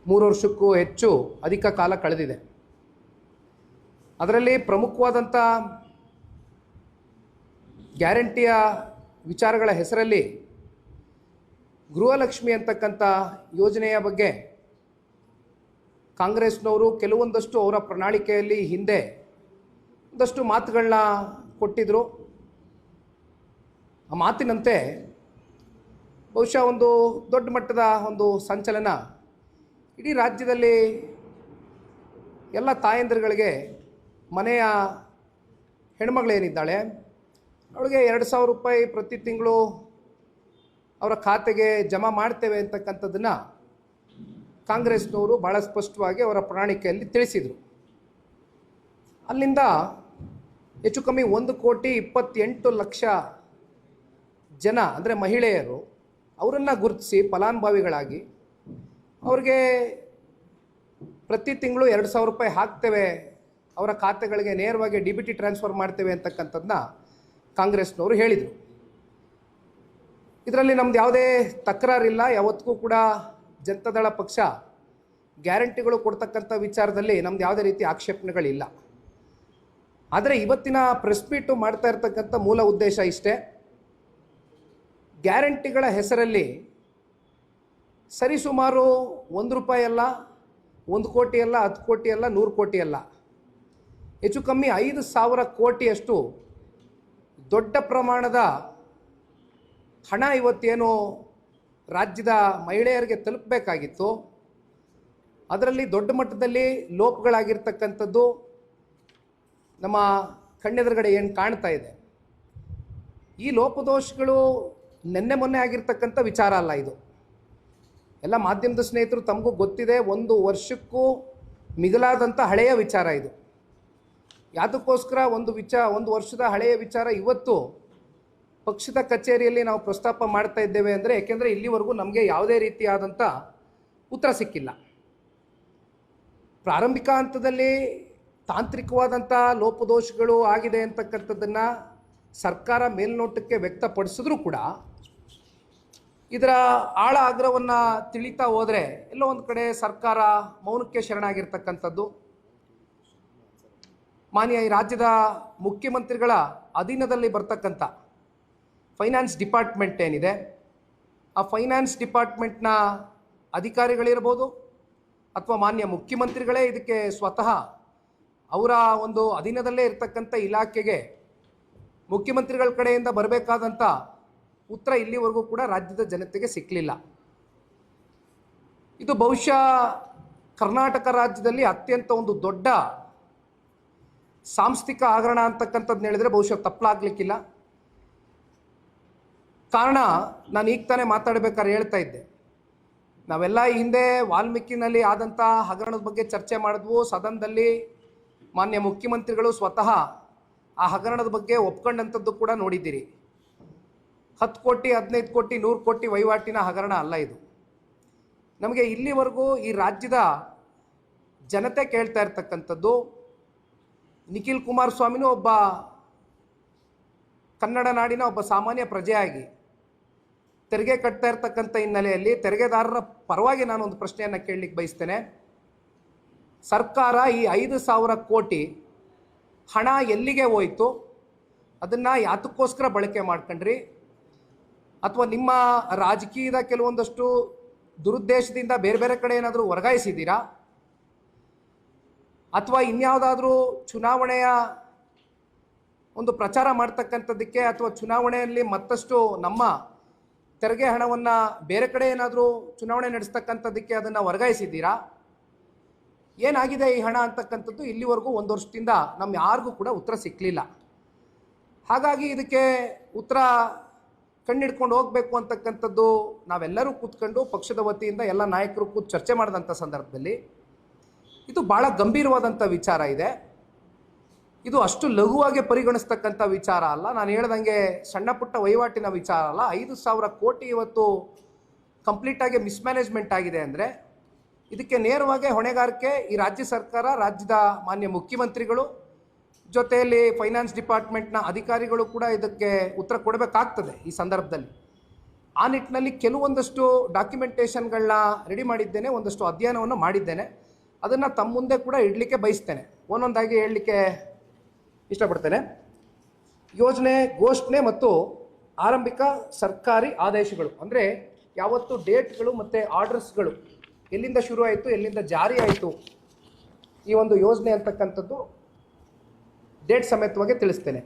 3 ವರ್ಷಕ್ಕೂ ಹೆಚ್ಚು ಅಧಿಕ ಕಾಲ ಕಳೆದಿದೆ. ಅದರಲ್ಲಿ ಪ್ರಮುಖವಾದಂಥ ಗ್ಯಾರಂಟಿಯ ವಿಚಾರಗಳ ಹೆಸರಲ್ಲಿ ಗೃಹಲಕ್ಷ್ಮಿ ಅಂತಕ್ಕಂಥ ಯೋಜನೆಯ ಬಗ್ಗೆ ಕಾಂಗ್ರೆಸ್ನವರು ಕೆಲವೊಂದಷ್ಟು ಅವರ ಪ್ರಣಾಳಿಕೆಯಲ್ಲಿ ಹಿಂದೆ ಒಂದಷ್ಟು ಮಾತುಗಳನ್ನ ಕೊಟ್ಟಿದ್ದರು. ಆ ಮಾತಿನಂತೆ ಬಹುಶಃ ಒಂದು ದೊಡ್ಡ ಮಟ್ಟದ ಒಂದು ಸಂಚಲನ ಇಡೀ ರಾಜ್ಯದಲ್ಲಿ ಎಲ್ಲ ತಾಯಂದಿರುಗಳಿಗೆ ಮನೆಯ ಹೆಣ್ಮಗಳೇನಿದ್ದಾಳೆ ಅವಳಿಗೆ 2,000 ರೂಪಾಯಿ ಪ್ರತಿ ತಿಂಗಳು ಅವರ ಖಾತೆಗೆ ಜಮಾ ಮಾಡ್ತೇವೆ ಅಂತಕ್ಕಂಥದ್ದನ್ನು ಕಾಂಗ್ರೆಸ್ನವರು ಭಾಳ ಸ್ಪಷ್ಟವಾಗಿ ಅವರ ಪ್ರಣಾಳಿಕೆಯಲ್ಲಿ ತಿಳಿಸಿದರು. ಅಲ್ಲಿಂದ ಹೆಚ್ಚು ಕಮ್ಮಿ 1,28,00,000 ಜನ ಅಂದರೆ ಮಹಿಳೆಯರು ಅವರನ್ನು ಗುರುತಿಸಿ ಫಲಾನುಭವಿಗಳಾಗಿ ಅವ್ರಿಗೆ ಪ್ರತಿ ತಿಂಗಳು 2,000 ರೂಪಾಯಿ ಹಾಕ್ತೇವೆ, ಅವರ ಖಾತೆಗಳಿಗೆ ನೇರವಾಗಿ DBT ಟ್ರಾನ್ಸ್ಫರ್ ಮಾಡ್ತೇವೆ ಅಂತಕ್ಕಂಥದ್ದನ್ನ ಕಾಂಗ್ರೆಸ್ನವರು ಹೇಳಿದರು. ಇದರಲ್ಲಿ ನಮ್ದು ಯಾವುದೇ ತಕರಾರಿಲ್ಲ. ಯಾವತ್ತಿಗೂ ಕೂಡ ಜನತಾದಳ ಪಕ್ಷ ಗ್ಯಾರಂಟಿಗಳು ಕೊಡ್ತಕ್ಕಂಥ ವಿಚಾರದಲ್ಲಿ ನಮ್ದು ಯಾವುದೇ ರೀತಿ ಆಕ್ಷೇಪಣೆಗಳಿಲ್ಲ. ಆದರೆ ಇವತ್ತಿನ ಪ್ರೆಸ್ ಮೀಟು ಮಾಡ್ತಾ ಇರ್ತಕ್ಕಂಥ ಮೂಲ ಉದ್ದೇಶ ಇಷ್ಟೇ. ಗ್ಯಾರಂಟಿಗಳ ಹೆಸರಲ್ಲಿ ಸರಿಸುಮಾರು 1 ರೂಪಾಯಿ ಅಲ್ಲ, 1 ಕೋಟಿ ಅಲ್ಲ, 10 ಕೋಟಿ ಅಲ್ಲ, 100 ಕೋಟಿ ಅಲ್ಲ, ಹೆಚ್ಚು ಕಮ್ಮಿ 5,000 ಕೋಟಿಯಷ್ಟು ದೊಡ್ಡ ಪ್ರಮಾಣದ ಹಣ ಇವತ್ತೇನು ರಾಜ್ಯದ ಮಹಿಳೆಯರಿಗೆ ತಲುಪಬೇಕಾಗಿತ್ತು ಅದರಲ್ಲಿ ದೊಡ್ಡ ಮಟ್ಟದಲ್ಲಿ ಲೋಪಗಳಾಗಿರ್ತಕ್ಕಂಥದ್ದು ನಮ್ಮ ಕಣ್ಣೆದುರುಗಡೆ ಏನು ಕಾಣ್ತಾ ಇದೆ. ಈ ಲೋಪದೋಷಗಳು ನಿನ್ನೆ ಮೊನ್ನೆ ಆಗಿರ್ತಕ್ಕಂಥ ವಿಚಾರ ಅಲ್ಲ. ಇದು ಎಲ್ಲ ಮಾಧ್ಯಮದ ಸ್ನೇಹಿತರು ತಮಗೂ ಗೊತ್ತಿದೆ, 1 ವರ್ಷಕ್ಕೂ ಮಿಗಿಲಾದಂಥ ಹಳೆಯ ವಿಚಾರ ಇದು. ಯಾವುದಕ್ಕೋಸ್ಕರ ಒಂದು ವರ್ಷದ ಹಳೆಯ ವಿಚಾರ ಇವತ್ತು ಪಕ್ಷದ ಕಚೇರಿಯಲ್ಲಿ ನಾವು ಪ್ರಸ್ತಾಪ ಮಾಡ್ತಾ ಇದ್ದೇವೆ ಅಂದರೆ ಏಕೆಂದರೆ ಇಲ್ಲಿವರೆಗೂ ನಮಗೆ ಯಾವುದೇ ರೀತಿಯಾದಂಥ ಉತ್ತರ ಸಿಕ್ಕಿಲ್ಲ. ಪ್ರಾರಂಭಿಕ ಹಂತದಲ್ಲಿ ತಾಂತ್ರಿಕವಾದಂಥ ಲೋಪದೋಷಗಳು ಆಗಿದೆ ಅಂತಕ್ಕಂಥದ್ದನ್ನು ಸರ್ಕಾರ ಮೇಲ್ನೋಟಕ್ಕೆ ವ್ಯಕ್ತಪಡಿಸಿದ್ರೂ ಕೂಡ ಇದರ ಆಳ ಆಗ್ರಹವನ್ನು ತಿಳಿತಾ ಹೋದರೆ ಎಲ್ಲೋ ಒಂದು ಕಡೆ ಸರ್ಕಾರ ಮೌನಕ್ಕೆ ಶರಣಾಗಿರ್ತಕ್ಕಂಥದ್ದು. ಮಾನ್ಯ ಈ ರಾಜ್ಯದ ಮುಖ್ಯಮಂತ್ರಿಗಳ ಅಧೀನದಲ್ಲಿ ಬರ್ತಕ್ಕಂಥ ಫೈನಾನ್ಸ್ ಡಿಪಾರ್ಟ್ಮೆಂಟ್ ಏನಿದೆ, ಆ ಫೈನಾನ್ಸ್ ಡಿಪಾರ್ಟ್ಮೆಂಟ್ನ ಅಧಿಕಾರಿಗಳಿರ್ಬೋದು ಅಥವಾ ಮಾನ್ಯ ಮುಖ್ಯಮಂತ್ರಿಗಳೇ ಇದಕ್ಕೆ ಸ್ವತಃ ಅವರ ಒಂದು ಅಧೀನದಲ್ಲೇ ಇರತಕ್ಕಂಥ ಇಲಾಖೆಗೆ ಮುಖ್ಯಮಂತ್ರಿಗಳ ಕಡೆಯಿಂದ ಬರಬೇಕಾದಂಥ ಉತ್ತರ ಇಲ್ಲಿವರೆಗೂ ಕೂಡ ರಾಜ್ಯದ ಜನತೆಗೆ ಸಿಕ್ಕಲಿಲ್ಲ. ಇದು ಬಹುಶಃ ಕರ್ನಾಟಕ ರಾಜ್ಯದಲ್ಲಿ ಅತ್ಯಂತ ಒಂದು ದೊಡ್ಡ ಸಾಂಸ್ಥಿಕ ಹಗರಣ ಅಂತಕ್ಕಂಥದ್ದನ್ನ ಹೇಳಿದ್ರೆ ಬಹುಶಃ ತಪ್ಪಲಾಗಲಿಕ್ಕಿಲ್ಲ. ಕಾರಣ ನಾನು ಈಗ ತಾನೇ ಮಾತಾಡಬೇಕಾದ್ರೆ ಹೇಳ್ತಾ ಇದ್ದೆ, ನಾವೆಲ್ಲ ಹಿಂದೆ ವಾಲ್ಮೀಕಿನಲ್ಲಿ ಆದಂಥ ಹಗರಣದ ಬಗ್ಗೆ ಚರ್ಚೆ ಮಾಡಿದ್ವು. ಸದನದಲ್ಲಿ ಮಾನ್ಯ ಮುಖ್ಯಮಂತ್ರಿಗಳು ಸ್ವತಃ ಆ ಹಗರಣದ ಬಗ್ಗೆ ಒಪ್ಕೊಂಡಂಥದ್ದು ಕೂಡ ನೋಡಿದ್ದೀರಿ. 10 ಕೋಟಿ 15 ಕೋಟಿ 100 ಕೋಟಿ ವಹಿವಾಟಿನ ಹಗರಣ ಅಲ್ಲ ಇದು. ನಮಗೆ ಇಲ್ಲಿವರೆಗೂ ಈ ರಾಜ್ಯದ ಜನತೆ ಕೇಳ್ತಾ ಇರ್ತಕ್ಕಂಥದ್ದು, ನಿಖಿಲ್ ಕುಮಾರಸ್ವಾಮಿನೂ ಒಬ್ಬ ಕನ್ನಡ ನಾಡಿನ ಒಬ್ಬ ಸಾಮಾನ್ಯ ಪ್ರಜೆಯಾಗಿ ತೆರಿಗೆ ಕಟ್ತಾ ಇರ್ತಕ್ಕಂಥ ಹಿನ್ನೆಲೆಯಲ್ಲಿ ತೆರಿಗೆದಾರರ ಪರವಾಗಿ ನಾನು ಒಂದು ಪ್ರಶ್ನೆಯನ್ನು ಕೇಳಲಿಕ್ಕೆ ಬಯಸ್ತೇನೆ. ಸರ್ಕಾರ ಈ 5,000 ಕೋಟಿ ಹಣ ಎಲ್ಲಿಗೆ ಹೋಯಿತು, ಅದನ್ನು ಯಾತಕ್ಕೋಸ್ಕರ ಬಳಕೆ ಮಾಡ್ಕೊಂಡ್ರಿ, ಅಥವಾ ನಿಮ್ಮ ರಾಜಕೀಯದ ಕೆಲವೊಂದಷ್ಟು ದುರುದ್ದೇಶದಿಂದ ಬೇರೆ ಬೇರೆ ಕಡೆ ಏನಾದರೂ ವರ್ಗಾಯಿಸಿದ್ದೀರಾ, ಅಥವಾ ಇನ್ಯಾವುದಾದ್ರೂ ಚುನಾವಣೆಯ ಒಂದು ಪ್ರಚಾರ ಮಾಡ್ತಕ್ಕಂಥದ್ದಕ್ಕೆ ಅಥವಾ ಚುನಾವಣೆಯಲ್ಲಿ ಮತ್ತಷ್ಟು ನಮ್ಮ ತೆರಿಗೆ ಹಣವನ್ನು ಬೇರೆ ಕಡೆ ಏನಾದರೂ ಚುನಾವಣೆ ನಡೆಸ್ತಕ್ಕಂಥದ್ದಕ್ಕೆ ಅದನ್ನು ವರ್ಗಾಯಿಸಿದ್ದೀರಾ, ಏನಾಗಿದೆ ಈ ಹಣ ಅಂತಕ್ಕಂಥದ್ದು ಇಲ್ಲಿವರೆಗೂ 1 ವರ್ಷದಿಂದ ನಮ್ಮ ಯಾರಿಗೂ ಕೂಡ ಉತ್ತರ ಸಿಕ್ಕಲಿಲ್ಲ. ಹಾಗಾಗಿ ಇದಕ್ಕೆ ಉತ್ತರ ಕಣ್ಣಿಡ್ಕೊಂಡು ಹೋಗಬೇಕು ಅಂತಕ್ಕಂಥದ್ದು ನಾವೆಲ್ಲರೂ ಕೂತ್ಕೊಂಡು ಪಕ್ಷದ ವತಿಯಿಂದ ಎಲ್ಲ ನಾಯಕರು ಕೂತು ಚರ್ಚೆ ಮಾಡಿದಂಥ ಸಂದರ್ಭದಲ್ಲಿ ಇದು ಭಾಳ ಗಂಭೀರವಾದಂಥ ವಿಚಾರ ಇದೆ. ಇದು ಅಷ್ಟು ಲಘುವಾಗಿ ಪರಿಗಣಿಸ್ತಕ್ಕಂಥ ವಿಚಾರ ಅಲ್ಲ. ನಾನು ಹೇಳ್ದಂಗೆ ಸಣ್ಣ ಪುಟ್ಟ ವಹಿವಾಟಿನ ವಿಚಾರ ಅಲ್ಲ. 5,000 ಕೋಟಿ ಇವತ್ತು ಕಂಪ್ಲೀಟಾಗಿ ಮಿಸ್ಮ್ಯಾನೇಜ್ಮೆಂಟ್ ಆಗಿದೆ ಅಂದರೆ ಇದಕ್ಕೆ ನೇರವಾಗಿ ಹೊಣೆಗಾರಿಕೆ ಈ ರಾಜ್ಯ ಸರ್ಕಾರ, ರಾಜ್ಯದ ಮಾನ್ಯ ಮುಖ್ಯಮಂತ್ರಿಗಳು, ಜೊತೆಯಲ್ಲಿ ಫೈನಾನ್ಸ್ ಡಿಪಾರ್ಟ್ಮೆಂಟ್ನ ಅಧಿಕಾರಿಗಳು ಕೂಡ ಇದಕ್ಕೆ ಉತ್ತರ ಕೊಡಬೇಕಾಗ್ತದೆ. ಈ ಸಂದರ್ಭದಲ್ಲಿ ಆ ನಿಟ್ಟಿನಲ್ಲಿ ಕೆಲವೊಂದಷ್ಟು ಡಾಕ್ಯುಮೆಂಟೇಷನ್ಗಳನ್ನ ರೆಡಿ ಮಾಡಿದ್ದೇನೆ, ಒಂದಷ್ಟು ಅಧ್ಯಯನವನ್ನು ಮಾಡಿದ್ದೇನೆ. ಅದನ್ನು ತಮ್ಮ ಮುಂದೆ ಕೂಡ ಇಡಲಿಕ್ಕೆ ಬಯಸ್ತೇನೆ, ಒಂದೊಂದಾಗಿ ಹೇಳಲಿಕ್ಕೆ ಇಷ್ಟಪಡ್ತೇನೆ. ಯೋಜನೆ ಘೋಷಣೆ ಮತ್ತು ಆರಂಭಿಕ ಸರ್ಕಾರಿ ಆದೇಶಗಳು ಅಂದರೆ ಯಾವತ್ತು ಡೇಟ್ಗಳು ಮತ್ತು ಆರ್ಡರ್ಸ್ಗಳು ಎಲ್ಲಿಂದ ಶುರು ಆಯಿತು, ಎಲ್ಲಿಂದ ಜಾರಿ ಆಯಿತು ಈ ಒಂದು ಯೋಜನೆ ಅಂತಕ್ಕಂಥದ್ದು ಡೇಟ್ ಸಮೇತವಾಗಿ ತಿಳಿಸ್ತೇನೆ.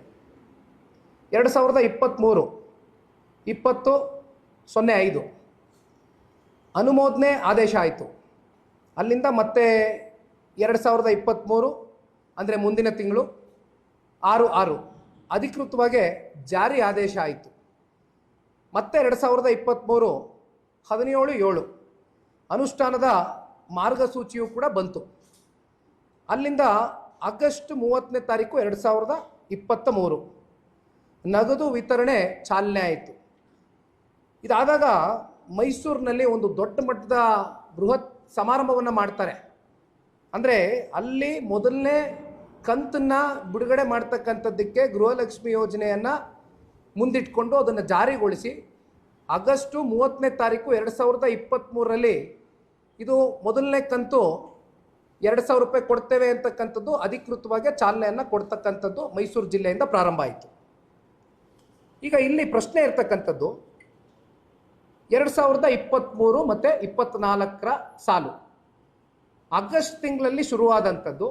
2023 20/05 ಅನುಮೋದನೆ ಆದೇಶ ಆಯಿತು. ಅಲ್ಲಿಂದ ಮತ್ತೆ 2023 ಅಂದರೆ ಮುಂದಿನ ತಿಂಗಳು 6/6 ಅಧಿಕೃತವಾಗಿ ಜಾರಿ ಆದೇಶ ಆಯಿತು. ಮತ್ತೆ 2023 17/7 ಅನುಷ್ಠಾನದ ಮಾರ್ಗಸೂಚಿಯು ಕೂಡ ಬಂತು. ಅಲ್ಲಿಂದ ಆಗಸ್ಟ್ 30ನೇ ತಾರೀಕು 2023 ನಗದು ವಿತರಣೆ ಚಾಲನೆ ಆಯಿತು. ಇದಾದಾಗ ಮೈಸೂರಿನಲ್ಲಿ ಒಂದು ದೊಡ್ಡ ಮಟ್ಟದ ಬೃಹತ್ ಸಮಾರಂಭವನ್ನು ಮಾಡ್ತಾರೆ. ಅಂದರೆ ಅಲ್ಲಿ ಮೊದಲನೇ ಕಂತನ್ನು ಬಿಡುಗಡೆ ಮಾಡ್ತಕ್ಕಂಥದ್ದಕ್ಕೆ ಗೃಹಲಕ್ಷ್ಮಿ ಯೋಜನೆಯನ್ನು ಮುಂದಿಟ್ಕೊಂಡು ಅದನ್ನು ಜಾರಿಗೊಳಿಸಿ ಆಗಸ್ಟ್ 30ನೇ ತಾರೀಕು 2023ರಲ್ಲಿ ಇದು ಮೊದಲನೇ ಕಂತು 2,000 ರೂಪಾಯಿ ಕೊಡ್ತೇವೆ ಅಂತಕ್ಕಂಥದ್ದು ಅಧಿಕೃತವಾಗಿ ಚಾಲನೆಯನ್ನು ಕೊಡ್ತಕ್ಕಂಥದ್ದು ಮೈಸೂರು ಜಿಲ್ಲೆಯಿಂದ ಪ್ರಾರಂಭ ಆಯಿತು. ಈಗ ಇಲ್ಲಿ ಪ್ರಶ್ನೆ ಇರ್ತಕ್ಕಂಥದ್ದು 2023 ಮತ್ತು 24ರ ಸಾಲು ಆಗಸ್ಟ್ ತಿಂಗಳಲ್ಲಿ ಶುರುವಾದಂಥದ್ದು.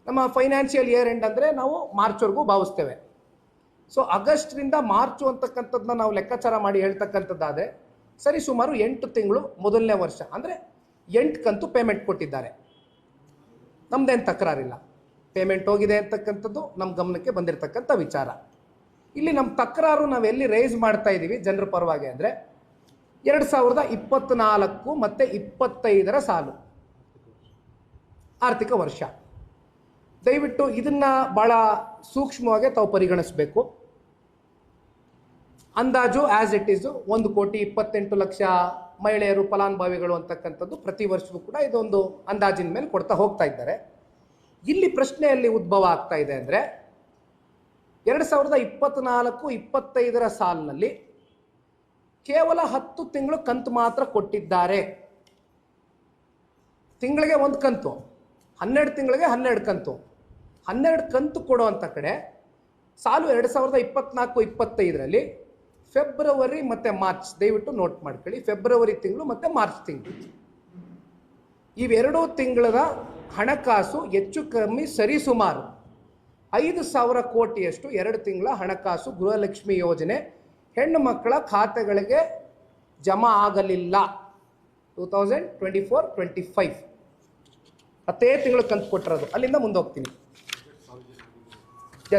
ನಮ್ಮ ಫೈನಾನ್ಷಿಯಲ್ ಇಯರ್ ಎಂಡ್ ಅಂದರೆ ನಾವು ಮಾರ್ಚ್ವರೆಗೂ ಭಾವಿಸ್ತೇವೆ. ಸೊ ಆಗಸ್ಟ್ರಿಂದ ಮಾರ್ಚು ಅಂತಕ್ಕಂಥದ್ದನ್ನ ನಾವು ಲೆಕ್ಕಾಚಾರ ಮಾಡಿ ಹೇಳ್ತಕ್ಕಂಥದ್ದಾದರೆ ಸರಿ ಸುಮಾರು 8 ತಿಂಗಳು ಮೊದಲನೇ ವರ್ಷ, ಅಂದರೆ 8 ಕಂತು ಪೇಮೆಂಟ್ ಕೊಟ್ಟಿದ್ದಾರೆ. ನಮ್ದೇನು ತಕರಾರಿಲ್ಲ, ಪೇಮೆಂಟ್ ಹೋಗಿದೆ ಅಂತಕ್ಕಂಥದ್ದು ನಮ್ಮ ಗಮನಕ್ಕೆ ಬಂದಿರತಕ್ಕಂಥ ವಿಚಾರ. ಇಲ್ಲಿ ನಮ್ಮ ತಕರಾರು ನಾವು ಎಲ್ಲಿ ರೈಸ್ ಮಾಡ್ತಾ ಇದ್ದೀವಿ ಜನರ ಪರವಾಗಿ ಅಂದರೆ 2024 ಮತ್ತು 25ರ ಸಾಲು ಆರ್ಥಿಕ ವರ್ಷ. ದಯವಿಟ್ಟು ಇದನ್ನು ಭಾಳ ಸೂಕ್ಷ್ಮವಾಗಿ ತಾವು ಪರಿಗಣಿಸಬೇಕು. ಅಂದಾಜು ಆ್ಯಸ್ ಇಟ್ ಈಸು 1,28,00,000 ಮಹಿಳೆಯರು ಫಲಾನುಭವಿಗಳು ಅಂತಕ್ಕಂಥದ್ದು ಪ್ರತಿ ವರ್ಷವೂ ಕೂಡ ಇದೊಂದು ಅಂದಾಜಿನ ಮೇಲೆ ಕೊಡ್ತಾ ಹೋಗ್ತಾ ಇದ್ದಾರೆ. ಇಲ್ಲಿ ಪ್ರಶ್ನೆಯಲ್ಲಿ ಉದ್ಭವ ಆಗ್ತಾ ಇದೆ ಅಂದರೆ 2024-25ರ ಸಾಲಿನಲ್ಲಿ ಕೇವಲ 10 ತಿಂಗಳು ಕಂತು ಮಾತ್ರ ಕೊಟ್ಟಿದ್ದಾರೆ. ತಿಂಗಳಿಗೆ 1 ಕಂತು, 12 ತಿಂಗಳಿಗೆ 12 ಕಂತು. 12 ಕಂತು ಕೊಡುವಂಥ ಕಡೆ ಸಾಲು 2024-25ರಲ್ಲಿ ಫೆಬ್ರವರಿ ಮತ್ತು ಮಾರ್ಚ್, ದಯವಿಟ್ಟು ನೋಟ್ ಮಾಡ್ಕೊಳ್ಳಿ, ಫೆಬ್ರವರಿ ತಿಂಗಳು ಮತ್ತು ಮಾರ್ಚ್ ತಿಂಗಳು ಇವೆರಡೂ ತಿಂಗಳ ಹಣಕಾಸು ಹೆಚ್ಚು ಕಮ್ಮಿ ಸರಿಸುಮಾರು 5,000 ಕೋಟಿಯಷ್ಟು 2 ತಿಂಗಳ ಹಣಕಾಸು ಗೃಹಲಕ್ಷ್ಮಿ ಯೋಜನೆ ಹೆಣ್ಣು ಮಕ್ಕಳ ಖಾತೆಗಳಿಗೆ ಜಮಾ ಆಗಲಿಲ್ಲ. 2024-25 10 ತಿಂಗಳು ಕಂತು ಕೊಟ್ಟಿರೋದು. ಅಲ್ಲಿಂದ ಮುಂದೆ ಹೋಗ್ತೀನಿ.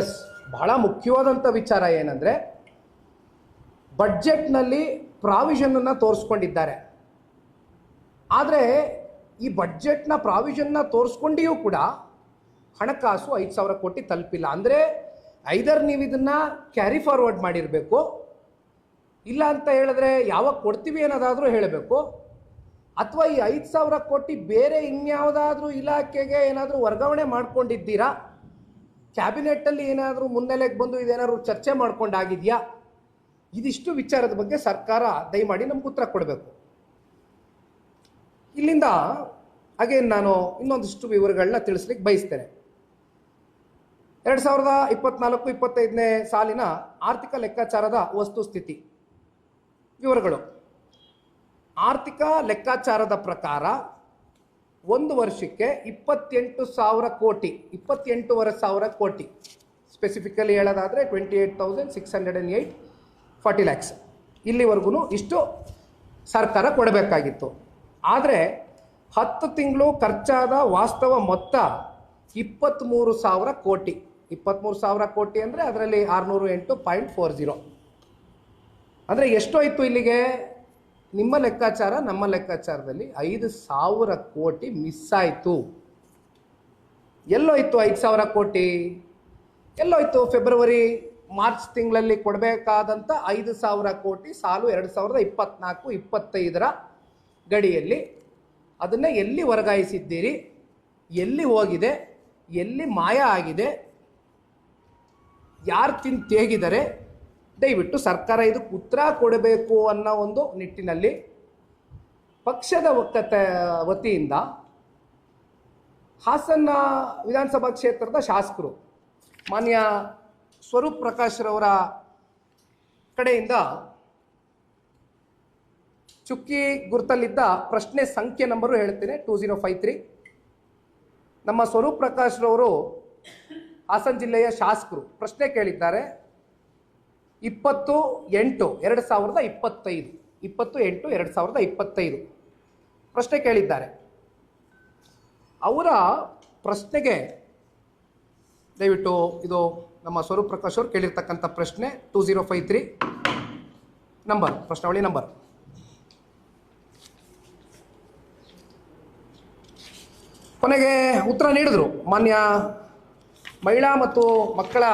ಎಸ್, ಬಹಳ ಮುಖ್ಯವಾದಂಥ ವಿಚಾರ ಏನಂದರೆ ಬಡ್ಜೆಟ್ನಲ್ಲಿ ಪ್ರಾವಿಷನನ್ನು ತೋರಿಸ್ಕೊಂಡಿದ್ದಾರೆ. ಆದರೆ ಈ ಬಡ್ಜೆಟ್ನ ಪ್ರಾವಿಷನ್ನ ತೋರಿಸ್ಕೊಂಡಿಯೂ ಕೂಡ ಹಣಕಾಸು 5,000 ಕೋಟಿ ತಲುಪಿಲ್ಲ. ಅಂದರೆ ಐದರ್ ನೀವು ಇದನ್ನು ಕ್ಯಾರಿ ಫಾರ್ವರ್ಡ್ ಮಾಡಿರಬೇಕು, ಇಲ್ಲ ಅಂತ ಹೇಳಿದ್ರೆ ಯಾವಾಗ ಕೊಡ್ತೀವಿ ಅನ್ನೋದಾದರೂ ಹೇಳಬೇಕು, ಅಥವಾ ಈ 5,000 ಕೋಟಿ ಬೇರೆ ಇನ್ಯಾವುದಾದ್ರೂ ಇಲಾಖೆಗೆ ಏನಾದರೂ ವರ್ಗಾವಣೆ ಮಾಡ್ಕೊಂಡಿದ್ದೀರಾ, ಕ್ಯಾಬಿನೆಟ್ಟಲ್ಲಿ ಏನಾದರೂ ಮುನ್ನೆಲೆಗೆ ಬಂದು ಇದೇನಾದರೂ ಚರ್ಚೆ ಮಾಡ್ಕೊಂಡಾಗಿದೆಯಾ, ಇದಿಷ್ಟು ವಿಚಾರದ ಬಗ್ಗೆ ಸರ್ಕಾರ ದಯಮಾಡಿ ನಮ್ಗೆ ಉತ್ತರ ಕೊಡಬೇಕು. ಇಲ್ಲಿಂದ ಅಗೇನ್ ನಾನು ಇನ್ನೊಂದಿಷ್ಟು ವಿವರಗಳನ್ನ ತಿಳಿಸ್ಲಿಕ್ಕೆ ಬಯಸ್ತೇನೆ. 2024-25ನೇ ಸಾಲಿನ ಆರ್ಥಿಕ ಲೆಕ್ಕಾಚಾರದ ವಸ್ತುಸ್ಥಿತಿ ವಿವರಗಳು. ಆರ್ಥಿಕ ಲೆಕ್ಕಾಚಾರದ ಪ್ರಕಾರ ಒಂದು ವರ್ಷಕ್ಕೆ 28,000 ಕೋಟಿ, 28,500 ಕೋಟಿ, ಸ್ಪೆಸಿಫಿಕಲಿ ಹೇಳೋದಾದರೆ 28,608.40 lakhs ಇಲ್ಲಿವರೆಗೂ ಇಷ್ಟು ಸರ್ಕಾರ ಕೊಡಬೇಕಾಗಿತ್ತು. ಆದರೆ 10 ತಿಂಗಳು ಖರ್ಚಾದ ವಾಸ್ತವ ಮೊತ್ತ 23,000 ಕೋಟಿ. 23,000 ಕೋಟಿ ಅಂದರೆ ಅದರಲ್ಲಿ 608.40. ಅಂದರೆ ಎಷ್ಟೋಯ್ತು ಇಲ್ಲಿಗೆ? ನಿಮ್ಮ ಲೆಕ್ಕಾಚಾರ ನಮ್ಮ ಲೆಕ್ಕಾಚಾರದಲ್ಲಿ 5,000 ಕೋಟಿ ಮಿಸ್ ಆಯಿತು. ಎಲ್ಲೋಯ್ತು 5,000 ಕೋಟಿ? ಎಲ್ಲೋಯ್ತು? ಫೆಬ್ರವರಿ ಮಾರ್ಚ್ ತಿಂಗಳಲ್ಲಿ ಕೊಡಬೇಕಾದಂಥ 5,000 ಕೋಟಿ ಸಾಲು 2024-25ರ ಗಡಿಯಲ್ಲಿ ಅದನ್ನು ಎಲ್ಲಿ ವರ್ಗಾಯಿಸಿದ್ದೀರಿ, ಎಲ್ಲಿ ಹೋಗಿದೆ, ಎಲ್ಲಿ ಮಾಯ ಆಗಿದೆ, ಯಾರು ತಿಂದು ತೇಗಿದ್ದಾರೆ, ದಯವಿಟ್ಟು ಸರ್ಕಾರ ಇದಕ್ಕೆ ಉತ್ತರ ಕೊಡಬೇಕು ಅನ್ನೋ ಒಂದು ನಿಟ್ಟಿನಲ್ಲಿ ಪಕ್ಷದ ವತಿಯಿಂದ ಹಾಸನ ವಿಧಾನಸಭಾ ಕ್ಷೇತ್ರದ ಶಾಸಕರು ಮಾನ್ಯ ಸ್ವರೂಪ್ ಪ್ರಕಾಶ್ ರವರ ಕಡೆಯಿಂದ ಚುಕ್ಕಿ ಗುರುತಲ್ಲಿದ್ದ ಪ್ರಶ್ನೆ ಸಂಖ್ಯೆ ನಂಬರು ಹೇಳ್ತೇನೆ 2053. ನಮ್ಮ ಸ್ವರೂಪ್ ಪ್ರಕಾಶ್ ರವರು ಹಾಸನ ಜಿಲ್ಲೆಯ ಶಾಸಕರು ಪ್ರಶ್ನೆ ಕೇಳಿದ್ದಾರೆ. 20/8/2025 20/8/2025 ಪ್ರಶ್ನೆ ಕೇಳಿದ್ದಾರೆ. ಅವರ ಪ್ರಶ್ನೆಗೆ ದಯವಿಟ್ಟು ಇದು ನಮ್ಮ ಸ್ವರೂಪ್ ಪ್ರಕಾಶ್ ಅವರು ಕೇಳಿರ್ತಕ್ಕಂಥ ಪ್ರಶ್ನೆ 2053 ನಂಬರ್, ಪ್ರಶ್ನಾವಳಿ ನಂಬರ್. ಕೊನೆಗೆ ಉತ್ತರ ನೀಡಿದ್ರು ಮಾನ್ಯ ಮಹಿಳಾ ಮತ್ತು ಮಕ್ಕಳ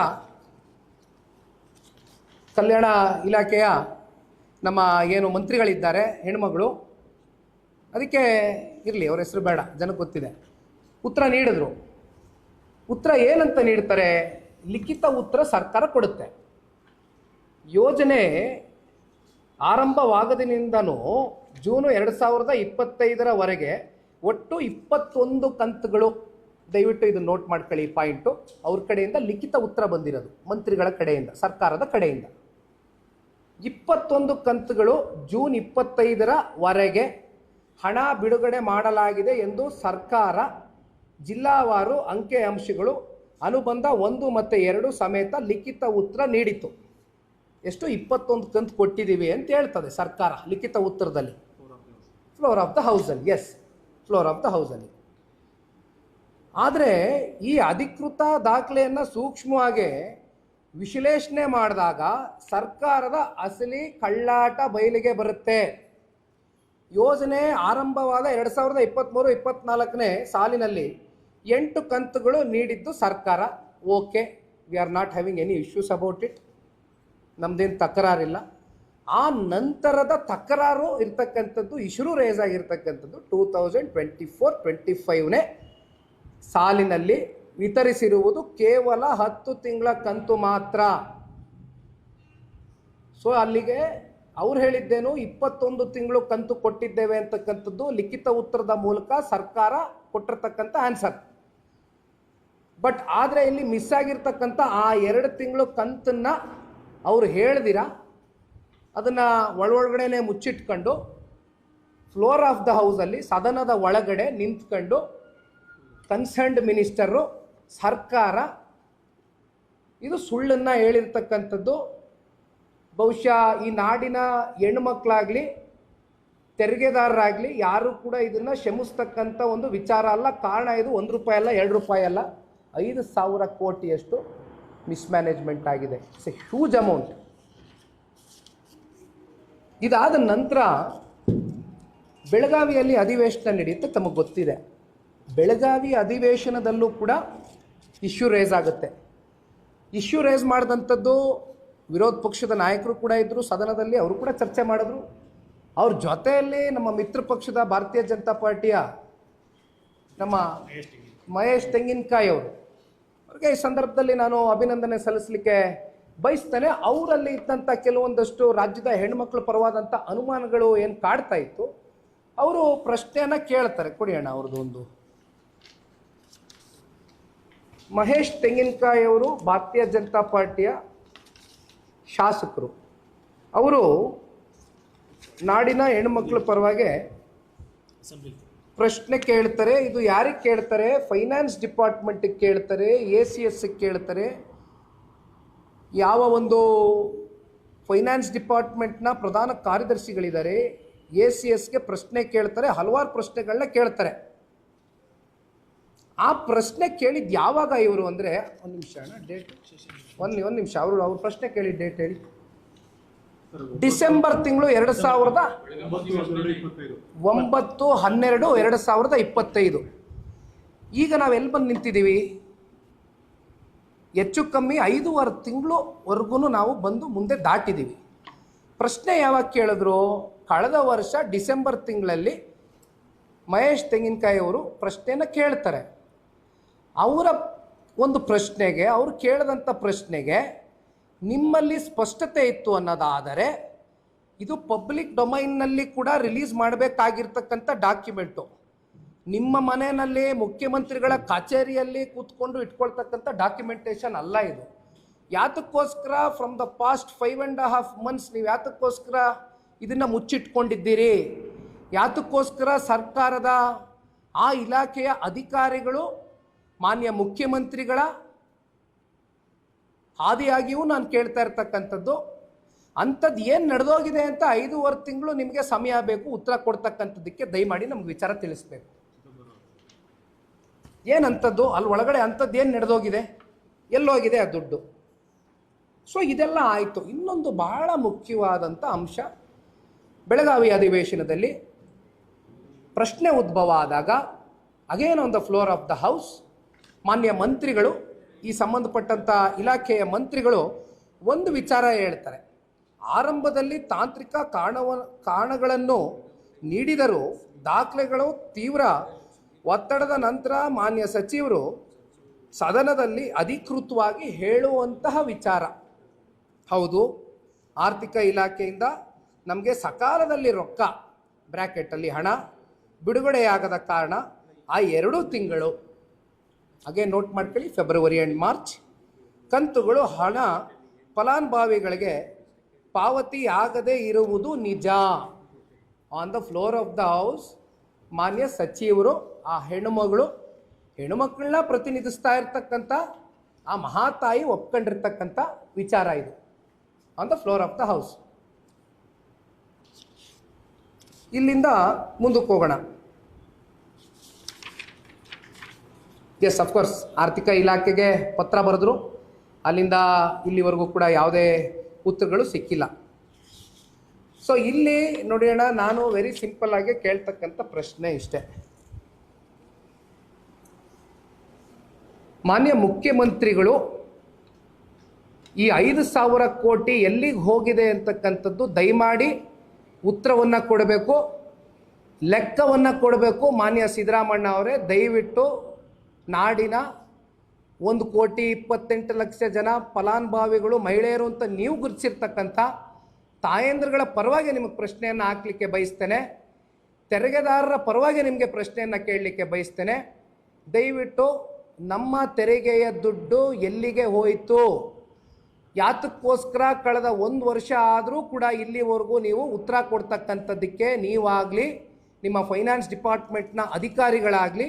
ಕಲ್ಯಾಣ ಇಲಾಖೆಯ ನಮ್ಮ ಏನು ಮಂತ್ರಿಗಳಿದ್ದಾರೆ ಹೆಣ್ಮಗಳು, ಅದಕ್ಕೆ ಇರಲಿ ಅವ್ರ ಹೆಸರು ಬೇಡ, ಜನಕ್ಕೆ ಗೊತ್ತಿದೆ. ಉತ್ತರ ನೀಡಿದ್ರು. ಉತ್ತರ ಏನಂತ ನೀಡ್ತಾರೆ? ಲಿಖಿತ ಉತ್ತರ ಸರ್ಕಾರ ಕೊಡುತ್ತೆ. ಯೋಜನೆ ಆರಂಭವಾಗದಿನಿಂದನೂ ಜೂನ್ 2025 ಒಟ್ಟು 21 ಕಂತುಗಳು. ದಯವಿಟ್ಟು ಇದು ನೋಟ್ ಮಾಡ್ಕೊಳ್ಳಿ ಪಾಯಿಂಟು. ಅವ್ರ ಕಡೆಯಿಂದ ಲಿಖಿತ ಉತ್ತರ ಬಂದಿರೋದು ಮಂತ್ರಿಗಳ ಕಡೆಯಿಂದ, ಸರ್ಕಾರದ ಕಡೆಯಿಂದ 21 ಕಂತುಗಳು ಜೂನ್ 25 ಹಣ ಬಿಡುಗಡೆ ಮಾಡಲಾಗಿದೆ ಎಂದು ಸರ್ಕಾರ ಜಿಲ್ಲಾವಾರು ಅಂಕಿ ಅಂಶಗಳು ಅನುಬಂಧ 1 ಮತ್ತು 2 ಸಮೇತ ಲಿಖಿತ ಉತ್ತರ ನೀಡಿತು. ಎಷ್ಟು? 21 ಕಂತು ಕೊಟ್ಟಿದ್ದೀವಿ ಅಂತ ಹೇಳ್ತದೆ ಸರ್ಕಾರ ಲಿಖಿತ ಉತ್ತರದಲ್ಲಿ. ಫ್ಲೋರ್ ಆಫ್ ದ ಹೌಸಲ್ಲಿ, ಎಸ್, ಫ್ಲೋರ್ ಆಫ್ ದ ಹೌಸಲ್ಲಿ. ಆದರೆ ಈ ಅಧಿಕೃತ ದಾಖಲೆಯನ್ನು ಸೂಕ್ಷ್ಮವಾಗಿ ವಿಶ್ಲೇಷಣೆ ಮಾಡಿದಾಗ ಸರ್ಕಾರದ ಅಸಲಿ ಕಳ್ಳಾಟ ಬಯಲಿಗೆ ಬರುತ್ತೆ. ಯೋಜನೆ ಆರಂಭವಾದ 2023-24 ಸಾಲಿನಲ್ಲಿ 8 ಕಂತುಗಳು ನೀಡಿದ್ದು ಸರ್ಕಾರ. Okay, we are not having any issues about it, ನಮ್ದೇನು ತಕರಾರಿಲ್ಲ. ಆ ನಂತರದ ತಕರಾರು ಇರ್ತಕ್ಕಂಥದ್ದು, ಇಶ್ಯೂ ರೇಸ್ ಆಗಿರ್ತಕ್ಕಂಥದ್ದು 2024-25 ಸಾಲಿನಲ್ಲಿ ವಿತರಿಸಿರುವುದು ಕೇವಲ 10 ತಿಂಗಳ ಕಂತು ಮಾತ್ರ. ಸೊ ಅಲ್ಲಿಗೆ ಅವ್ರು ಹೇಳಿದ್ದೇನು, 21 ತಿಂಗಳು ಕಂತು ಕೊಟ್ಟಿದ್ದೇವೆ ಅಂತಕ್ಕಂಥದ್ದು ಲಿಖಿತ ಉತ್ತರದ ಮೂಲಕ ಸರ್ಕಾರ ಕೊಟ್ಟಿರ್ತಕ್ಕಂಥ ಆನ್ಸರ್. ಬಟ್ ಆದರೆ ಇಲ್ಲಿ ಮಿಸ್ ಆಗಿರ್ತಕ್ಕಂಥ ಆ 2 ತಿಂಗಳು ಕಂತನ್ನು ಅವರು ಹೇಳ್ದಿರ ಅದನ್ನು ಒಳಗಡೆನೆ ಮುಚ್ಚಿಟ್ಕೊಂಡು ಫ್ಲೋರ್ ಆಫ್ ದ ಹೌಸಲ್ಲಿ ಸದನದ ಒಳಗಡೆ ನಿಂತ್ಕೊಂಡು ಕನ್ಸರ್ನ್ಡ್ ಮಿನಿಸ್ಟರು ಸರ್ಕಾರ ಇದು ಸುಳ್ಳನ್ನು ಹೇಳಿರ್ತಕ್ಕಂಥದ್ದು. ಬಹುಶಃ ಈ ನಾಡಿನ ಹೆಣ್ಮಕ್ಳಾಗಲಿ ತೆರಿಗೆದಾರರಾಗಲಿ ಯಾರೂ ಕೂಡ ಇದನ್ನು ಕ್ಷಮಿಸ್ತಕ್ಕಂಥ ಒಂದು ವಿಚಾರ ಅಲ್ಲ. ಕಾರಣ ಇದು 1 ರೂಪಾಯಿ ಅಲ್ಲ, 2 ರೂಪಾಯಿ ಅಲ್ಲ, 5,000 ಕೋಟಿಯಷ್ಟು ಮಿಸ್ಮ್ಯಾನೇಜ್ಮೆಂಟ್ ಆಗಿದೆ. It's A huge amount. ಇದಾದ ನಂತರ ಬೆಳಗಾವಿಯಲ್ಲಿ ಅಧಿವೇಶನ ನಡೆಯುತ್ತೆ, ತಮಗೆ ಗೊತ್ತಿದೆ. ಬೆಳಗಾವಿ ಅಧಿವೇಶನದಲ್ಲೂ ಕೂಡ ಇಶ್ಯೂ ರೇಸ್ ಆಗುತ್ತೆ. ಇಶ್ಯೂ ರೇಸ್ ಮಾಡಿದಂಥದ್ದು ವಿರೋಧ ಪಕ್ಷದ ನಾಯಕರು ಕೂಡ ಇದ್ದರು ಸದನದಲ್ಲಿ, ಅವರು ಕೂಡ ಚರ್ಚೆ ಮಾಡಿದ್ರು. ಅವ್ರ ಜೊತೆಯಲ್ಲಿ ನಮ್ಮ ಮಿತ್ರ ಪಕ್ಷದ ಭಾರತೀಯ ಜನತಾ ಪಾರ್ಟಿಯ ನಮ್ಮ ಮಹೇಶ್ ತೆಂಗಿನಕಾಯಿ ಅವರು, ಅವ್ರಿಗೆ ಈ ಸಂದರ್ಭದಲ್ಲಿ ನಾನು ಅಭಿನಂದನೆ ಸಲ್ಲಿಸಲಿಕ್ಕೆ ಬಯಸ್ತೇನೆ. ಅವರಲ್ಲಿ ಇದ್ದಂಥ ಕೆಲವೊಂದಷ್ಟು ರಾಜ್ಯದ ಹೆಣ್ಮಕ್ಳ ಪರವಾದಂಥ ಅನುಮಾನಗಳು ಏನು ಕಾಡ್ತಾ ಇತ್ತು, ಅವರು ಪ್ರಶ್ನೆಯನ್ನು ಕೇಳ್ತಾರೆ. ಕೊಡಿ ಅಣ್ಣ ಅವ್ರದ್ದು ಒಂದು. ಮಹೇಶ್ ತೆಂಗಿನಕಾಯಿ ಅವರು ಭಾರತೀಯ ಜನತಾ ಪಾರ್ಟಿಯ ಶಾಸಕರು. ಅವರು ನಾಡಿನ ಹೆಣ್ಮಕ್ಳ ಪರವಾಗಿ ಪ್ರಶ್ನೆ ಕೇಳ್ತಾರೆ. ಇದು ಯಾರಿಗೆ ಕೇಳ್ತಾರೆ? ಫೈನಾನ್ಸ್ ಡಿಪಾರ್ಟ್ಮೆಂಟಿಗೆ ಕೇಳ್ತಾರೆ, ACSಗೆ ಕೇಳ್ತಾರೆ. ಯಾವ ಒಂದು ಫೈನಾನ್ಸ್ ಡಿಪಾರ್ಟ್ಮೆಂಟ್ನ ಪ್ರಧಾನ ಕಾರ್ಯದರ್ಶಿಗಳಿದ್ದಾರೆ, ACSಗೆ ಪ್ರಶ್ನೆ ಕೇಳ್ತಾರೆ, ಹಲವಾರು ಪ್ರಶ್ನೆಗಳನ್ನ ಕೇಳ್ತಾರೆ. ಆ ಪ್ರಶ್ನೆ ಕೇಳಿದ್ದು ಯಾವಾಗ ಇವರು ಅಂದರೆ, ಒಂದು ನಿಮಿಷ ಅಣ್ಣ, ಡೇಟ್ ಒಂದು ನಿಮಿಷ, ಅವ್ರ ಪ್ರಶ್ನೆ ಕೇಳಿದ ಡೇಟ್ ಹೇಳಿ. ಡಿಸೆಂಬರ್ ತಿಂಗಳು 9/12/2025. ಈಗ ನಾವು ಎಲ್ಲಿ ಬಂದು ನಿಂತಿದ್ದೀವಿ? ಹೆಚ್ಚು ಕಮ್ಮಿ 5.5 ತಿಂಗಳವರೆಗೂ ನಾವು ಬಂದು ಮುಂದೆ ದಾಟಿದ್ದೀವಿ. ಪ್ರಶ್ನೆ ಯಾವಾಗ ಕೇಳಿದ್ರು? ಕಳೆದ ವರ್ಷ ಡಿಸೆಂಬರ್ ತಿಂಗಳಲ್ಲಿ ಮಹೇಶ್ ತೆಂಗಿನಕಾಯಿ ಅವರು ಪ್ರಶ್ನೆಯನ್ನು ಕೇಳ್ತಾರೆ. ಅವರ ಒಂದು ಪ್ರಶ್ನೆಗೆ, ಅವರು ಕೇಳಿದಂಥ ಪ್ರಶ್ನೆಗೆ ನಿಮ್ಮಲ್ಲಿ ಸ್ಪಷ್ಟತೆ ಇತ್ತು ಅನ್ನೋದಾದರೆ ಇದು ಪಬ್ಲಿಕ್ ಡೊಮೈನ್ನಲ್ಲಿ ಕೂಡ ರಿಲೀಸ್ ಮಾಡಬೇಕಾಗಿರ್ತಕ್ಕಂಥ ಡಾಕ್ಯುಮೆಂಟು. ನಿಮ್ಮ ಮನೆಯಲ್ಲಿ ಮುಖ್ಯಮಂತ್ರಿಗಳ ಕಚೇರಿಯಲ್ಲಿ ಕೂತ್ಕೊಂಡು ಇಟ್ಕೊಳ್ತಕ್ಕಂಥ ಡಾಕ್ಯುಮೆಂಟೇಶನ್ ಅಲ್ಲ ಇದು. ಯಾತಕ್ಕೋಸ್ಕರ ಫ್ರಮ್ ದ ಪಾಸ್ಟ್ 5.5 months ನೀವು ಯಾತಕ್ಕೋಸ್ಕರ ಇದನ್ನು ಮುಚ್ಚಿಟ್ಕೊಂಡಿದ್ದೀರಿ? ಯಾತಕ್ಕೋಸ್ಕರ ಸರ್ಕಾರದ ಆ ಇಲಾಖೆಯ ಅಧಿಕಾರಿಗಳು ಮಾನ್ಯ ಮುಖ್ಯಮಂತ್ರಿಗಳ ಆದಿಯಾಗಿಯೂ ನಾನು ಕೇಳ್ತಾ ಇರ್ತಕ್ಕಂಥದ್ದು, ಅಂಥದ್ದು ಏನು ನಡೆದೋಗಿದೆ ಅಂತ 5.5 ತಿಂಗಳು ನಿಮಗೆ ಸಮಯ ಬೇಕು ಉತ್ತರ ಕೊಡ್ತಕ್ಕಂಥದ್ದಕ್ಕೆ. ದಯಮಾಡಿ ನಮ್ಗೆ ವಿಚಾರ ತಿಳಿಸ್ಬೇಕು. ಏನಂಥದ್ದು ಅಲ್ಲಿ ಒಳಗಡೆ ಅಂಥದ್ದು ಏನು ನಡೆದೋಗಿದೆ, ಎಲ್ಲೋಗಿದೆ ಆ ದುಡ್ಡು? ಸೊ ಇದೆಲ್ಲ ಆಯಿತು. ಇನ್ನೊಂದು ಬಹಳ ಮುಖ್ಯವಾದಂಥ ಅಂಶ, ಬೆಳಗಾವಿ ಅಧಿವೇಶನದಲ್ಲಿ ಪ್ರಶ್ನೆ ಉದ್ಭವ ಆದಾಗ again on the floor of the house ಮಾನ್ಯ ಮಂತ್ರಿಗಳು, ಈ ಸಂಬಂಧಪಟ್ಟಂಥ ಇಲಾಖೆಯ ಮಂತ್ರಿಗಳು ಒಂದು ವಿಚಾರ ಹೇಳ್ತಾರೆ. ಆರಂಭದಲ್ಲಿ ತಾಂತ್ರಿಕ ಕಾರಣಗಳನ್ನು ನೀಡಿದರೂ ದಾಖಲೆಗಳು ತೀವ್ರ ಒತ್ತಡದ ನಂತರ ಮಾನ್ಯ ಸಚಿವರು ಸದನದಲ್ಲಿ ಅಧಿಕೃತವಾಗಿ ಹೇಳುವಂತಹ ವಿಚಾರ. ಹೌದು, ಆರ್ಥಿಕ ಇಲಾಖೆಯಿಂದ ನಮಗೆ ಸಕಾಲದಲ್ಲಿ ರೊಕ್ಕ ಬ್ರ್ಯಾಕೆಟಲ್ಲಿ ಹಣ ಬಿಡುಗಡೆಯಾಗದ ಕಾರಣ ಆ 2 ತಿಂಗಳು, ಹಾಗೆ ನೋಟ್ ಮಾಡ್ಕೊಳ್ಳಿ, ಫೆಬ್ರವರಿ ಆ್ಯಂಡ್ ಮಾರ್ಚ್ ಕಂತುಗಳು ಹಣ ಫಲಾನುಭವಿಗಳಿಗೆ ಪಾವತಿಯಾಗದೇ ಇರುವುದು ನಿಜ. On the floor of the house ಮಾನ್ಯ ಸಚಿವರು ಆ ಹೆಣ್ಣುಮಕ್ಕಳನ್ನ ಪ್ರತಿನಿಧಿಸ್ತಾ ಇರ್ತಕ್ಕಂಥ ಆ ಮಹಾತಾಯಿ ಒಪ್ಕೊಂಡಿರ್ತಕ್ಕಂಥ ವಿಚಾರ ಇದು on the floor of the house. ಇಲ್ಲಿಂದ ಮುಂದಕ್ಕೆ ಹೋಗೋಣ. ಎಸ್, ಅಫ್ಕೋರ್ಸ್ ಆರ್ಥಿಕ ಇಲಾಖೆಗೆ ಪತ್ರ ಬರೆದ್ರು, ಅಲ್ಲಿಂದ ಇಲ್ಲಿವರೆಗೂ ಕೂಡ ಯಾವುದೇ ಉತ್ತರಗಳು ಸಿಕ್ಕಿಲ್ಲ. ಸೊ ಇಲ್ಲಿ ನೋಡೋಣ, ನಾನು ವೆರಿ ಸಿಂಪಲ್ ಆಗಿ ಕೇಳ್ತಕ್ಕಂಥ ಪ್ರಶ್ನೆ ಇಷ್ಟೇ. ಮಾನ್ಯ ಮುಖ್ಯಮಂತ್ರಿಗಳು ಈ 5,000 ಕೋಟಿ ಎಲ್ಲಿಗೆ ಹೋಗಿದೆ ಅಂತಕ್ಕಂಥದ್ದು ದಯಮಾಡಿ ಉತ್ತರವನ್ನು ಕೊಡಬೇಕು, ಲೆಕ್ಕವನ್ನು ಕೊಡಬೇಕು. ಮಾನ್ಯ ಸಿದ್ದರಾಮಣ್ಣ ಅವರೇ, ದಯವಿಟ್ಟು ನಾಡಿನ 1,28,00,000 ಜನ ಫಲಾನುಭವಿಗಳು ಮಹಿಳೆಯರು ಅಂತ ನೀವು ಗುರುತಿಸಿರ್ತಕ್ಕಂಥ ತಾಯಂದ್ರಗಳ ಪರವಾಗಿ ನಿಮಗೆ ಪ್ರಶ್ನೆಯನ್ನು ಹಾಕಲಿಕ್ಕೆ ಬಯಸ್ತೇನೆ. ತೆರಿಗೆದಾರರ ಪರವಾಗಿ ನಿಮಗೆ ಪ್ರಶ್ನೆಯನ್ನು ಕೇಳಲಿಕ್ಕೆ ಬಯಸ್ತೇನೆ. ದಯವಿಟ್ಟು ನಮ್ಮ ತೆರಿಗೆಯ ದುಡ್ಡು ಎಲ್ಲಿಗೆ ಹೋಯಿತು, ಯಾತಕ್ಕೋಸ್ಕರ ಕಳೆದ 1 ವರ್ಷ ಆದರೂ ಕೂಡ ಇಲ್ಲಿವರೆಗೂ ನೀವು ಉತ್ತರ ಕೊಡ್ತಕ್ಕಂಥದ್ದಕ್ಕೆ ನೀವಾಗಲಿ ನಿಮ್ಮ ಫೈನಾನ್ಸ್ ಡಿಪಾರ್ಟ್ಮೆಂಟ್ನ ಅಧಿಕಾರಿಗಳಾಗಲಿ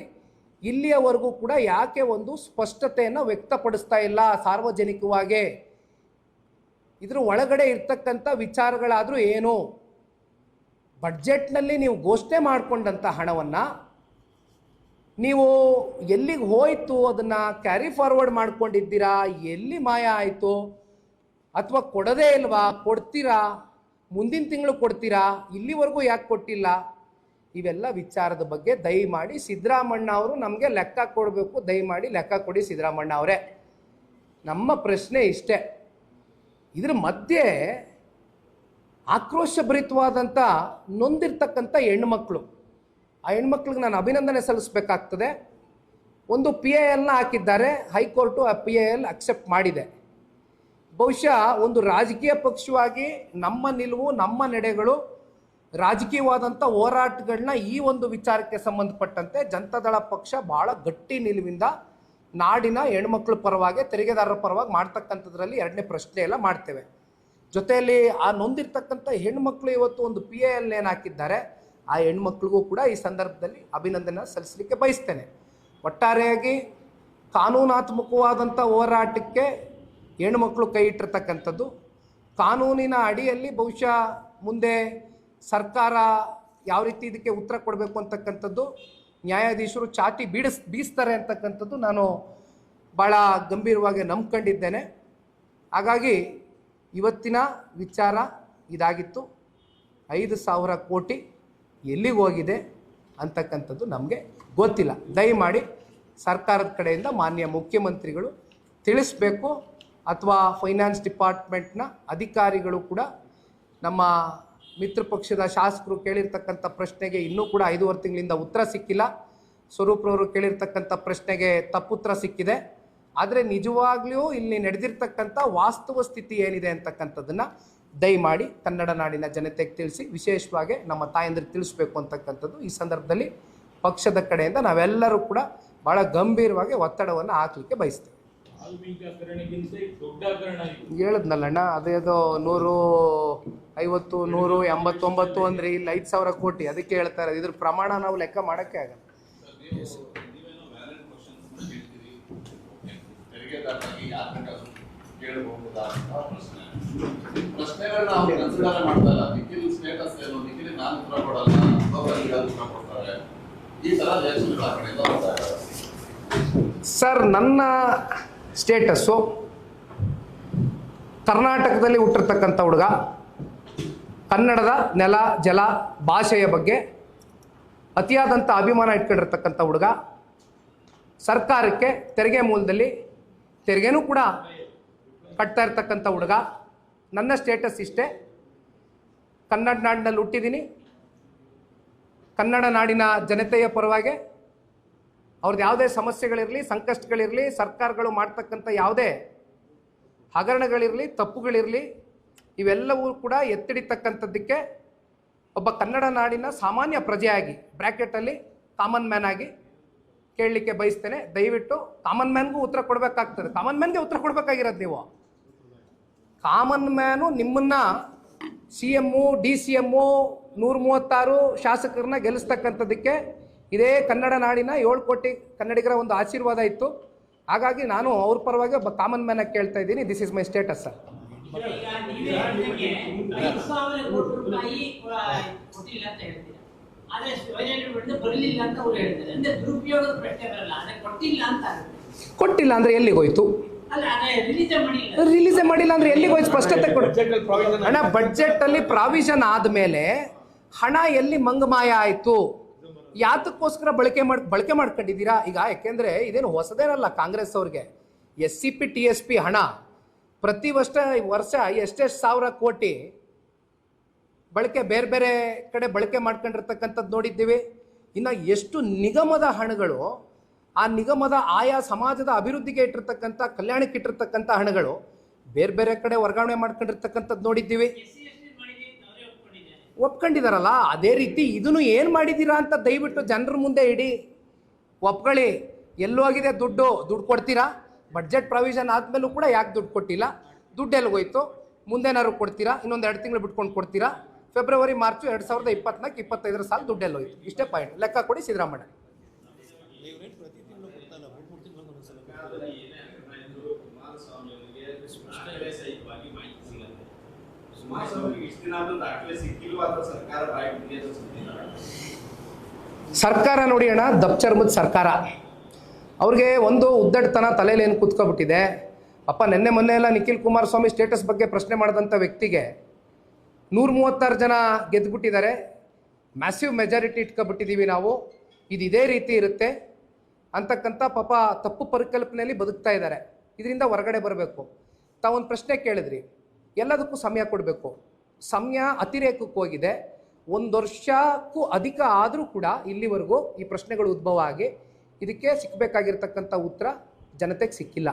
ಇಲ್ಲಿಯವರೆಗೂ ಕೂಡ ಯಾಕೆ ಒಂದು ಸ್ಪಷ್ಟತೆಯನ್ನು ವ್ಯಕ್ತಪಡಿಸ್ತಾ ಇಲ್ಲ ಸಾರ್ವಜನಿಕವಾಗಿ? ಇದ್ರ ಒಳಗಡೆ ಇರ್ತಕ್ಕಂಥ ವಿಚಾರಗಳಾದರೂ ಏನು? ಬಡ್ಜೆಟ್ನಲ್ಲಿ ನೀವು ಘೋಷಣೆ ಮಾಡಿಕೊಂಡಂಥ ಹಣವನ್ನು ನೀವು ಎಲ್ಲಿಗೆ ಹೋಯಿತು, ಅದನ್ನು ಕ್ಯಾರಿ ಫಾರ್ವರ್ಡ್ ಮಾಡ್ಕೊಂಡಿದ್ದೀರಾ, ಎಲ್ಲಿ ಮಾಯ ಆಯಿತು, ಅಥವಾ ಕೊಡೋದೇ ಇಲ್ವಾ, ಕೊಡ್ತೀರಾ, ಮುಂದಿನ ತಿಂಗಳು ಕೊಡ್ತೀರಾ, ಇಲ್ಲಿವರೆಗೂ ಯಾಕೆ ಕೊಟ್ಟಿಲ್ಲ? ಇವೆಲ್ಲ ವಿಚಾರದ ಬಗ್ಗೆ ದಯಮಾಡಿ ಸಿದ್ದರಾಮಣ್ಣ ಅವರು ನಮಗೆ ಲೆಕ್ಕ ಕೊಡಬೇಕು. ದಯಮಾಡಿ ಲೆಕ್ಕ ಕೊಡಿ ಸಿದ್ದರಾಮಣ್ಣ ಅವರೇ. ನಮ್ಮ ಪ್ರಶ್ನೆ ಇಷ್ಟೇ. ಇದ್ರ ಮಧ್ಯೆ ಆಕ್ರೋಶಭರಿತವಾದಂಥ ನೊಂದಿರ್ತಕ್ಕಂಥ ಹೆಣ್ಮಕ್ಳು, ಆ ಹೆಣ್ಮಕ್ಳಿಗೆ ನಾನು ಅಭಿನಂದನೆ ಸಲ್ಲಿಸಬೇಕಾಗ್ತದೆ. ಒಂದು PILನ ಹಾಕಿದ್ದಾರೆ, ಹೈಕೋರ್ಟು ಆ PIL ಅಕ್ಸೆಪ್ಟ್ ಮಾಡಿದೆ. ಬಹುಶಃ ಒಂದು ರಾಜಕೀಯ ಪಕ್ಷವಾಗಿ ನಮ್ಮ ನಿಲುವು, ನಮ್ಮ ನಡೆಗಳು, ರಾಜಕೀಯವಾದಂಥ ಹೋರಾಟಗಳನ್ನ ಈ ಒಂದು ವಿಚಾರಕ್ಕೆ ಸಂಬಂಧಪಟ್ಟಂತೆ ಜನತಾದಳ ಪಕ್ಷ ಭಾಳ ಗಟ್ಟಿ ನಿಲುವಿಂದ ನಾಡಿನ ಹೆಣ್ಮಕ್ಳ ಪರವಾಗಿ, ತೆರಿಗೆದಾರರ ಪರವಾಗಿ ಮಾಡ್ತಕ್ಕಂಥದ್ರಲ್ಲಿ 2ನೇ ಪ್ರಶ್ನೆ ಎಲ್ಲ ಮಾಡ್ತೇವೆ. ಜೊತೆಯಲ್ಲಿ ಆ ನೊಂದಿರ್ತಕ್ಕಂಥ ಹೆಣ್ಮಕ್ಳು ಇವತ್ತು ಒಂದು PIL ಏನು ಹಾಕಿದ್ದಾರೆ, ಆ ಹೆಣ್ಮಕ್ಳಿಗೂ ಕೂಡ ಈ ಸಂದರ್ಭದಲ್ಲಿ ಅಭಿನಂದನೆ ಸಲ್ಲಿಸಲಿಕ್ಕೆ ಬಯಸ್ತೇನೆ. ಒಟ್ಟಾರೆಯಾಗಿ ಕಾನೂನಾತ್ಮಕವಾದಂಥ ಹೋರಾಟಕ್ಕೆ ಹೆಣ್ಮಕ್ಳು ಕೈ ಇಟ್ಟಿರ್ತಕ್ಕಂಥದ್ದು, ಕಾನೂನಿನ ಅಡಿಯಲ್ಲಿ ಬಹುಶಃ ಮುಂದೆ ಸರ್ಕಾರ ಯಾವ ರೀತಿ ಇದಕ್ಕೆ ಉತ್ತರ ಕೊಡಬೇಕು ಅಂತಕ್ಕಂಥದ್ದು ನ್ಯಾಯಾಧೀಶರು ಚಾಟಿ ಬೀಸ್ತಾರೆ ಅಂತಕ್ಕಂಥದ್ದು ನಾನು ಭಾಳ ಗಂಭೀರವಾಗಿ ನಂಬ್ಕೊಂಡಿದ್ದೇನೆ. ಹಾಗಾಗಿ ಇವತ್ತಿನ ವಿಚಾರ ಇದಾಗಿತ್ತು. 5,000 ಕೋಟಿ ಎಲ್ಲಿಗೆ ಹೋಗಿದೆ ಅಂತಕ್ಕಂಥದ್ದು ನಮಗೆ ಗೊತ್ತಿಲ್ಲ. ದಯಮಾಡಿ ಸರ್ಕಾರದ ಕಡೆಯಿಂದ ಮಾನ್ಯ ಮುಖ್ಯಮಂತ್ರಿಗಳು ತಿಳಿಸ್ಬೇಕು, ಅಥವಾ ಫೈನಾನ್ಸ್ ಡಿಪಾರ್ಟ್ಮೆಂಟ್ನ ಅಧಿಕಾರಿಗಳು ಕೂಡ ನಮ್ಮ ಮಿತ್ರ ಪಕ್ಷದ ಶಾಸಕರು ಕೇಳಿರ್ತಕ್ಕಂಥ ಪ್ರಶ್ನೆಗೆ ಇನ್ನೂ ಕೂಡ 5.5 ತಿಂಗಳಿಂದ ಉತ್ತರ ಸಿಕ್ಕಿಲ್ಲ. ಸ್ವರೂಪ್ರವರು ಕೇಳಿರ್ತಕ್ಕಂಥ ಪ್ರಶ್ನೆಗೆ ತಪ್ಪುತ್ತರ ಸಿಕ್ಕಿದೆ. ಆದರೆ ನಿಜವಾಗ್ಲೂ ಇಲ್ಲಿ ನಡೆದಿರ್ತಕ್ಕಂಥ ವಾಸ್ತವ ಸ್ಥಿತಿ ಏನಿದೆ ಅಂತಕ್ಕಂಥದ್ದನ್ನು ದಯಮಾಡಿ ಕನ್ನಡ ನಾಡಿನ ಜನತೆಗೆ ತಿಳಿಸಿ, ವಿಶೇಷವಾಗಿ ನಮ್ಮ ತಾಯಂದಿರಿಗೆ ತಿಳಿಸ್ಬೇಕು ಅಂತಕ್ಕಂಥದ್ದು ಈ ಸಂದರ್ಭದಲ್ಲಿ ಪಕ್ಷದ ಕಡೆಯಿಂದ ನಾವೆಲ್ಲರೂ ಕೂಡ ಭಾಳ ಗಂಭೀರವಾಗಿ ಒತ್ತಡವನ್ನು ಹಾಕಲಿಕ್ಕೆ ಬಯಸ್ತೇವೆ. ಹೇಳಿದ್ನಲ್ಲಣ್ಣ, ಅದೇದೋ 150, 189 ಅಂದರೆ ಇಲ್ಲಿ 5,000 ಕೋಟಿ, ಅದಕ್ಕೆ ಹೇಳ್ತಾರೆ. ಇದ್ರ ಪ್ರಮಾಣ ನಾವು ಲೆಕ್ಕ ಮಾಡೋಕ್ಕೆ ಆಗಲ್ಲ. ಸರ್, ನನ್ನ ಸ್ಟೇಟಸ್ಸು ಕರ್ನಾಟಕದಲ್ಲಿ ಹುಟ್ಟಿರ್ತಕ್ಕಂಥ ಹುಡುಗ, ಕನ್ನಡದ ನೆಲ ಜಲ ಭಾಷೆಯ ಬಗ್ಗೆ ಅತಿಯಾದಂಥ ಅಭಿಮಾನ ಇಟ್ಕೊಂಡಿರ್ತಕ್ಕಂಥ ಹುಡುಗ, ಸರ್ಕಾರಕ್ಕೆ ತೆರಿಗೆ ಮೂಲದಲ್ಲಿ ತೆರಿಗೆನೂ ಕೂಡ ಕಟ್ತಾ ಇರ್ತಕ್ಕಂಥ ಹುಡುಗ. ನನ್ನ ಸ್ಟೇಟಸ್ ಇಷ್ಟೇ, ಕನ್ನಡ ನಾಡಿನಲ್ಲಿ ಹುಟ್ಟಿದ್ದೀನಿ, ಕನ್ನಡ ನಾಡಿನ ಜನತೆಯ ಪರವಾಗಿ ಅವ್ರದ್ದು ಯಾವುದೇ ಸಮಸ್ಯೆಗಳಿರಲಿ, ಸಂಕಷ್ಟಗಳಿರಲಿ, ಸರ್ಕಾರಗಳು ಮಾಡ್ತಕ್ಕಂಥ ಯಾವುದೇ ಹಗರಣಗಳಿರಲಿ, ತಪ್ಪುಗಳಿರಲಿ, ಇವೆಲ್ಲವೂ ಕೂಡ ಎತ್ತಿಡಿತಕ್ಕಂಥದ್ದಕ್ಕೆ ಒಬ್ಬ ಕನ್ನಡ ನಾಡಿನ ಸಾಮಾನ್ಯ ಪ್ರಜೆಯಾಗಿ ಬ್ರ್ಯಾಕೆಟಲ್ಲಿ ಕಾಮನ್ ಮ್ಯಾನ್ ಆಗಿ ಕೇಳಲಿಕ್ಕೆ ಬಯಸ್ತೇನೆ. ದಯವಿಟ್ಟು ಕಾಮನ್ ಮ್ಯಾನ್ಗೂ ಉತ್ತರ ಕೊಡಬೇಕಾಗ್ತದೆ. ಕಾಮನ್ ಮ್ಯಾನ್ಗೆ ಉತ್ತರ ಕೊಡಬೇಕಾಗಿರೋದು ನೀವು. ಕಾಮನ್ ಮ್ಯಾನು ನಿಮ್ಮನ್ನು CM, DCM 136 ಶಾಸಕರನ್ನ ಗೆಲ್ಲಿಸ್ತಕ್ಕಂಥದ್ದಕ್ಕೆ ಇದೇ ಕನ್ನಡ ನಾಡಿನ 7 ಕೋಟಿ ಕನ್ನಡಿಗರ ಒಂದು ಆಶೀರ್ವಾದ ಇತ್ತು. ಹಾಗಾಗಿ ನಾನು ಅವ್ರ ಪರವಾಗಿ ಒಬ್ಬ ಕಾಮನ್ ಮ್ಯಾನ್ ಆಗಿ ಕೇಳ್ತಾ ಇದ್ದೀನಿ. This is my status sir. ಕೊಟ್ಟಿಲ್ಲ ಅಂದ್ರೆ ಎಲ್ಲಿಗೆ ಹೋಯ್ತು? ರಿಲೀಸೇ ಮಾಡಿಲ್ಲ ಅಂದ್ರೆ ಎಲ್ಲಿಗೆ ಹೋಯ್ತು? ಸ್ಪಷ್ಟತೆ ಕೊಡು ಅಣ್ಣ. ಬಡ್ಜೆಟ್ ಅಲ್ಲಿ ಪ್ರಾವಿಷನ್ ಆದ್ಮೇಲೆ ಹಣ ಎಲ್ಲಿ ಮಂಗಮಾಯ ಆಯ್ತು? ಯಾತಕ್ಕೋಸ್ಕರ ಬಳಕೆ ಮಾಡ್ಕೊಂಡಿದ್ದೀರಾ ಈಗ? ಯಾಕೆಂದ್ರೆ ಇದೇನು ಹೊಸದೇನಲ್ಲ ಕಾಂಗ್ರೆಸ್ ಅವ್ರಿಗೆ. SCP TSP ಹಣ ಪ್ರತಿ ವರ್ಷ ಎಷ್ಟೆಷ್ಟು ಸಾವಿರ ಕೋಟಿ ಬಳಕೆ ಬೇರೆ ಬೇರೆ ಕಡೆ ಬಳಕೆ ಮಾಡ್ಕೊಂಡಿರ್ತಕ್ಕಂಥದ್ದು ನೋಡಿದ್ದೀವಿ. ಇನ್ನು ಎಷ್ಟು ನಿಗಮದ ಹಣಗಳು, ಆ ನಿಗಮದ ಆಯಾ ಸಮಾಜದ ಅಭಿವೃದ್ಧಿಗೆ ಇಟ್ಟಿರ್ತಕ್ಕಂಥ, ಕಲ್ಯಾಣಕ್ಕೆ ಇಟ್ಟಿರ್ತಕ್ಕಂಥ ಹಣಗಳು ಬೇರೆ ಬೇರೆ ಕಡೆ ವರ್ಗಾವಣೆ ಮಾಡ್ಕೊಂಡಿರ್ತಕ್ಕಂಥದ್ದು ನೋಡಿದ್ದೀವಿ. ಒಪ್ಕೊಂಡಿದಾರಲ್ಲ, ಅದೇ ರೀತಿ ಇದನ್ನು ಏನು ಮಾಡಿದ್ದೀರಾ ಅಂತ ದಯವಿಟ್ಟು ಜನರ ಮುಂದೆ ಇಡಿ, ಒಪ್ಕೊಳ್ಳಿ. ಎಲ್ಲೋಗಿದೆ ದುಡ್ಡು ಕೊಡ್ತೀರಾ? ಬಡ್ಜೆಟ್ ಪ್ರಾವಿಷನ್ ಆದಮೇಲೂ ಕೂಡ ಯಾಕೆ ದುಡ್ಡು ಕೊಟ್ಟಿಲ್ಲ? ದುಡ್ಡು ಎಲ್ಲಿಗೋಯ್ತು? ಮುಂದೇನಾದ್ರು ಕೊಡ್ತೀರಾ? ಇನ್ನೊಂದು 2 ತಿಂಗಳು ಬಿಟ್ಕೊಂಡು ಕೊಡ್ತೀರಾ? ಫೆಬ್ರವರಿ ಮಾರ್ಚ್ 2024-25 ಸಾಲ ದುಡ್ಡು ಎಲ್ಲೋಯ್ತು? ಇಷ್ಟೇ ಪಾಯಿಂಟ್. ಲೆಕ್ಕ ಕೊಡಿ ಸಿದ್ದರಾಮಯ್ಯ. ಸರ್ಕಾರ ನೋಡಿ ಅಣ್ಣ, ದಪ್ಚರ್ಮದ ಸರ್ಕಾರ. ಅವ್ರಿಗೆ ಒಂದು ಉದ್ದಟತನ ತಲೆಯಲ್ಲಿ ಏನು ಕೂತ್ಕೊಬಿಟ್ಟಿದೆ. ಅಪ್ಪ ನೆನ್ನೆ ಮೊನ್ನೆ ಎಲ್ಲ ನಿಖಿಲ್ ಕುಮಾರಸ್ವಾಮಿ ಸ್ಟೇಟಸ್ ಬಗ್ಗೆ ಪ್ರಶ್ನೆ ಮಾಡಿದಂಥ ವ್ಯಕ್ತಿಗೆ 136 ಜನ ಗೆದ್ದುಬಿಟ್ಟಿದ್ದಾರೆ. ಮ್ಯಾಸಿವ್ ಮೆಜಾರಿಟಿ ಇಟ್ಕೊಬಿಟ್ಟಿದ್ದೀವಿ ನಾವು, ಇದು ಇದೇ ರೀತಿ ಇರುತ್ತೆ ಅಂತಕ್ಕಂಥ ಪಾಪ ತಪ್ಪು ಪರಿಕಲ್ಪನೆಯಲ್ಲಿ ಬದುಕ್ತಾ ಇದ್ದಾರೆ. ಇದರಿಂದ ಹೊರಗಡೆ ಬರಬೇಕು. ತಾವೊಂದು ಪ್ರಶ್ನೆ ಕೇಳಿದ್ರಿ, ಎಲ್ಲದಕ್ಕೂ ಸಮಯ ಕೊಡಬೇಕು. ಸಮಯ ಅತಿರೇಕಕ್ಕೆ ಹೋಗಿದೆ. 1 ವರ್ಷಕ್ಕೂ ಅಧಿಕ ಆದರೂ ಕೂಡ ಇಲ್ಲಿವರೆಗೂ ಈ ಪ್ರಶ್ನೆಗಳು ಉದ್ಭವ ಆಗಿ ಇದಕ್ಕೆ ಸಿಕ್ಕಬೇಕಾಗಿರ್ತಕ್ಕಂಥ ಉತ್ತರ ಜನತೆಗೆ ಸಿಕ್ಕಿಲ್ಲ.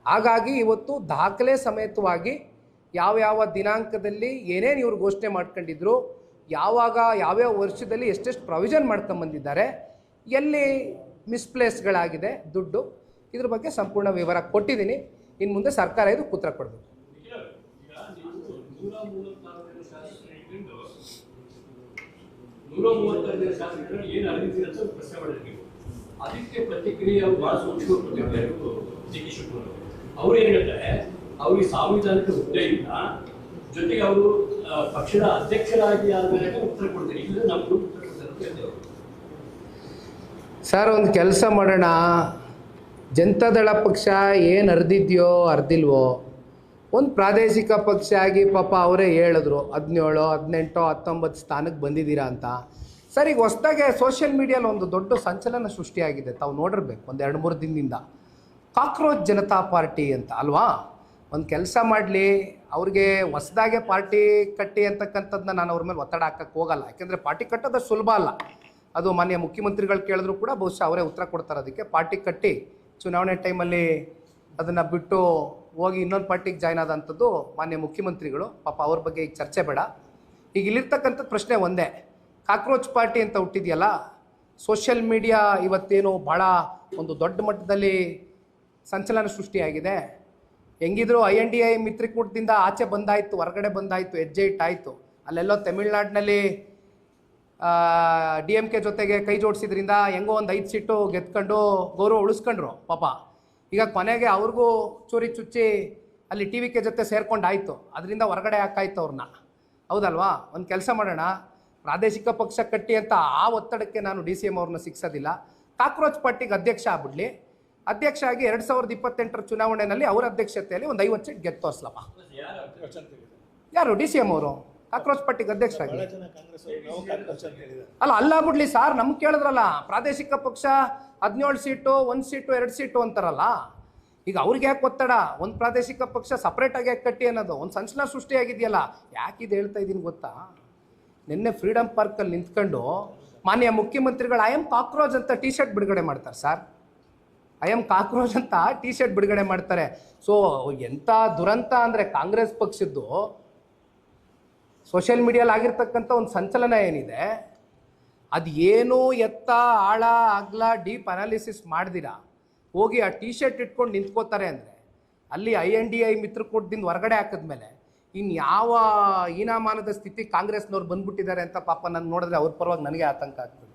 ಹಾಗಾಗಿ ಇವತ್ತು ದಾಖಲೆ ಸಮೇತವಾಗಿ ಯಾವ್ಯಾವ ದಿನಾಂಕದಲ್ಲಿ ಏನೇನು ಇವರು ಘೋಷಣೆ ಮಾಡ್ಕೊಂಡಿದ್ರು, ಯಾವಾಗ ಯಾವ್ಯಾವ ವರ್ಷದಲ್ಲಿ ಎಷ್ಟೆಷ್ಟು ಪ್ರಾವಿಷನ್ ಮಾಡ್ಕೊಂಬಂದಿದ್ದಾರೆ, ಎಲ್ಲಿ ಮಿಸ್ಪ್ಲೇಸ್ಗಳಾಗಿದೆ ದುಡ್ಡು, ಇದ್ರ ಬಗ್ಗೆ ಸಂಪೂರ್ಣ ವಿವರ ಕೊಟ್ಟಿದ್ದೀನಿ. ಇನ್ನು ಮುಂದೆ ಸರ್ಕಾರ ಇದಕ್ಕೆ ಉತ್ತರ ಕೊಡಬೇಕು. ಅದಕ್ಕೆ ಪ್ರತಿಕ್ರಿಯೆ ಬಹಳ ಸೂಕ್ಷ್ಮ ಪ್ರತಿಕ್ರಿಯೆ ಅವ್ರು ಏನ್ ಹೇಳ್ತಾರೆ, ಅವ್ರಿಗೆ ಸಾಂವಿಧಾನಿಕ ಹುದ್ದೆ ಇಲ್ಲ, ಜೊತೆಗೆ ಅವರು ಪಕ್ಷದ ಅಧ್ಯಕ್ಷರಾಗಿ ಆದ್ಮೇಲೆ ಉತ್ತರ ಕೊಡ್ತಾರೆ. ಇಲ್ಲ ನಮ್ಗೆ ಉತ್ತರ ಕೊಡ್ತಾರೆ. ಸರ್, ಒಂದು ಕೆಲಸ ಮಾಡೋಣ. ಜನತಾದಳ ಪಕ್ಷ ಏನು ಅರ್ದಿದ್ಯೋ ಅರ್ದಿಲ್ವೋ, ಒಂದು ಪ್ರಾದೇಶಿಕ ಪಕ್ಷ ಆಗಿ ಪಾಪ ಅವರೇ ಹೇಳಿದ್ರು 17, 18, 19 ಸ್ಥಾನಕ್ಕೆ ಬಂದಿದ್ದೀರಾ ಅಂತ. ಸರ್, ಈಗ ಹೊಸದಾಗೆ ಸೋಷಿಯಲ್ ಮೀಡಿಯಲ್ಲಿ ಒಂದು ದೊಡ್ಡ ಸಂಚಲನ ಸೃಷ್ಟಿಯಾಗಿದೆ. ತಾವು ನೋಡಿರ್ಬೇಕು, ಒಂದು 2-3 ದಿನದಿಂದ ಕಾಕ್ರೋಚ್ ಜನತಾ ಪಾರ್ಟಿ ಅಂತ ಅಲ್ವಾ. ಒಂದು ಕೆಲಸ ಮಾಡಲಿ, ಅವ್ರಿಗೆ ಹೊಸದಾಗೆ ಪಾರ್ಟಿ ಕಟ್ಟಿ ಅಂತಕ್ಕಂಥದ್ದನ್ನ ನಾನು ಅವ್ರ ಮೇಲೆ ಒತ್ತಡ ಹಾಕಕ್ಕೆ ಹೋಗಲ್ಲ. ಯಾಕೆಂದರೆ ಪಾರ್ಟಿ ಕಟ್ಟೋದು ಸುಲಭ ಅಲ್ಲ. ಅದು ಮಾನ್ಯ ಮುಖ್ಯಮಂತ್ರಿಗಳು ಕೇಳಿದ್ರು ಕೂಡ ಬಹುಶಃ ಅವರೇ ಉತ್ತರ ಕೊಡ್ತಾರೆ. ಅದಕ್ಕೆ ಪಾರ್ಟಿ ಕಟ್ಟಿ ಚುನಾವಣೆ ಟೈಮಲ್ಲಿ ಅದನ್ನು ಬಿಟ್ಟು ಹೋಗಿ ಇನ್ನೊಂದು ಪಾರ್ಟಿಗೆ ಜಾಯ್ನ್ ಆದಂಥದ್ದು ಮಾನ್ಯ ಮುಖ್ಯಮಂತ್ರಿಗಳು. ಪಾಪ ಅವ್ರ ಬಗ್ಗೆ ಈಗ ಚರ್ಚೆ ಬೇಡ. ಈಗ ಇಲ್ಲಿರ್ತಕ್ಕಂಥ ಪ್ರಶ್ನೆ ಒಂದೇ, ಕಾಕ್ರೋಚ್ ಪಾರ್ಟಿ ಅಂತ ಹುಟ್ಟಿದೆಯಲ್ಲ, ಸೋಷಿಯಲ್ ಮೀಡಿಯಾ ಇವತ್ತೇನು ಭಾಳ ಒಂದು ದೊಡ್ಡ ಮಟ್ಟದಲ್ಲಿ ಸಂಚಲನ ಸೃಷ್ಟಿಯಾಗಿದೆ. ಹೆಂಗಿದ್ರು INDI ಮಿತ್ರಕೂಟದಿಂದ ಆಚೆ ಬಂದಾಯಿತು, ಹೊರಗಡೆ ಬಂದಾಯಿತು, ಹೆಜ್ಜೆ ಇಟ್ಟಾಯಿತು. ಅಲ್ಲೆಲ್ಲೋ ತಮಿಳ್ನಾಡಿನಲ್ಲಿ DMK ಜೊತೆಗೆ ಕೈ ಜೋಡಿಸಿದ್ರಿಂದ ಹೆಂಗೋ ಒಂದು 5 ಸೀಟು ಗೆದ್ಕೊಂಡು ಗೌರವ ಉಳಿಸ್ಕೊಂಡ್ರು ಪಾಪ. ಈಗ ಕೊನೆಗೆ ಅವ್ರಿಗೂ ಚೂರಿ ಚುಚ್ಚಿ ಅಲ್ಲಿ TVK ಜೊತೆ ಸೇರ್ಕೊಂಡಾಯಿತು, ಅದರಿಂದ ಹೊರಗಡೆ ಹಾಕಾಯ್ತು ಅವ್ರನ್ನ. ಹೌದಲ್ವಾ? ಒಂದು ಕೆಲಸ ಮಾಡೋಣ, ಪ್ರಾದೇಶಿಕ ಪಕ್ಷ ಕಟ್ಟಿ ಅಂತ ಆ ಒತ್ತಡಕ್ಕೆ ನಾನು DCM ಅವ್ರನ್ನ ಸಿಕ್ಸೋದಿಲ್ಲ. ಕಾಕ್ರೋಚ್ ಪಾರ್ಟಿಗೆ ಅಧ್ಯಕ್ಷ ಆಗ್ಬಿಡ್ಲಿ. ಅಧ್ಯಕ್ಷ ಆಗಿ 2028 ಚುನಾವಣೆಯಲ್ಲಿ ಅವರ ಅಧ್ಯಕ್ಷತೆಯಲ್ಲಿ ಒಂದು 50 ಸೀಟ್ ಗೆದ್ದು ತೋರಿಸ್ಲಪ್ಪ. ಯಾರು? DCM ಅವರು ಕಾಕ್ರೋಚ್ ಪಾರ್ಟಿಗೆ ಅಧ್ಯಕ್ಷರಾಗಿ ಅಲ್ಲಾಗ್ಬಿಡ್ಲಿ ಸರ್. ನಮ್ಗೆ ಕೇಳಿದ್ರಲ್ಲ, ಪ್ರಾದೇಶಿಕ ಪಕ್ಷ 17 ಸೀಟು, 1 ಸೀಟು, 2 ಸೀಟು ಅಂತಾರಲ್ಲ. ಈಗ ಅವ್ರಿಗೆ ಯಾಕೆ ಒತ್ತಡ? ಒಂದು ಪ್ರಾದೇಶಿಕ ಪಕ್ಷ ಸಪ್ರೇಟಾಗಿ ಯಾಕೆ ಕಟ್ಟಿ ಅನ್ನೋದು ಒಂದು ಸಂಚಲನ ಸೃಷ್ಟಿಯಾಗಿದೆಯಲ್ಲ. ಯಾಕೆ ಇದು ಹೇಳ್ತಾ ಇದ್ದೀನಿ ಗೊತ್ತಾ? ನಿನ್ನೆ ಫ್ರೀಡಮ್ ಪಾರ್ಕಲ್ಲಿ ನಿಂತ್ಕೊಂಡು ಮಾನ್ಯ ಮುಖ್ಯಮಂತ್ರಿಗಳು I am ಕಾಕ್ರೋಚ್ ಅಂತ ಟಿ ಶರ್ಟ್ ಬಿಡುಗಡೆ ಮಾಡ್ತಾರೆ ಸರ್. I am ಕಾಕ್ರೋಚ್ ಅಂತ ಟಿ ಶರ್ಟ್ ಬಿಡುಗಡೆ ಮಾಡ್ತಾರೆ. ಸೊ ಎಂಥ ದುರಂತ ಅಂದರೆ ಕಾಂಗ್ರೆಸ್ ಪಕ್ಷದ್ದು ಸೋಷಿಯಲ್ ಮೀಡಿಯಲ್ಲಿ ಆಗಿರ್ತಕ್ಕಂಥ ಒಂದು ಸಂಚಲನ ಏನಿದೆ, ಅದು ಏನೂ ಎತ್ತ ಆಳ ಅಗ್ಲ ಡೀಪ್ ಅನಾಲಿಸಿಸ್ ಮಾಡ್ದಿರಾ ಹೋಗಿ ಆ ಟಿ ಶರ್ಟ್ ಇಟ್ಕೊಂಡು ನಿಂತ್ಕೋತಾರೆ ಅಂದರೆ, ಅಲ್ಲಿ INDI ಮಿತ್ರಕೂಟದಿಂದ ಹೊರಗಡೆ ಹಾಕಿದ್ಮೇಲೆ ಇನ್ಯಾವ ಹೀನಾಮಾನದ ಸ್ಥಿತಿ ಕಾಂಗ್ರೆಸ್ನವ್ರು ಬಂದ್ಬಿಟ್ಟಿದ್ದಾರೆ ಅಂತ ಪಾಪ ನಾನು ನೋಡಿದ್ರೆ ಅವ್ರ ಪರವಾಗಿ ನನಗೆ ಆತಂಕ ಆಗ್ತದೆ.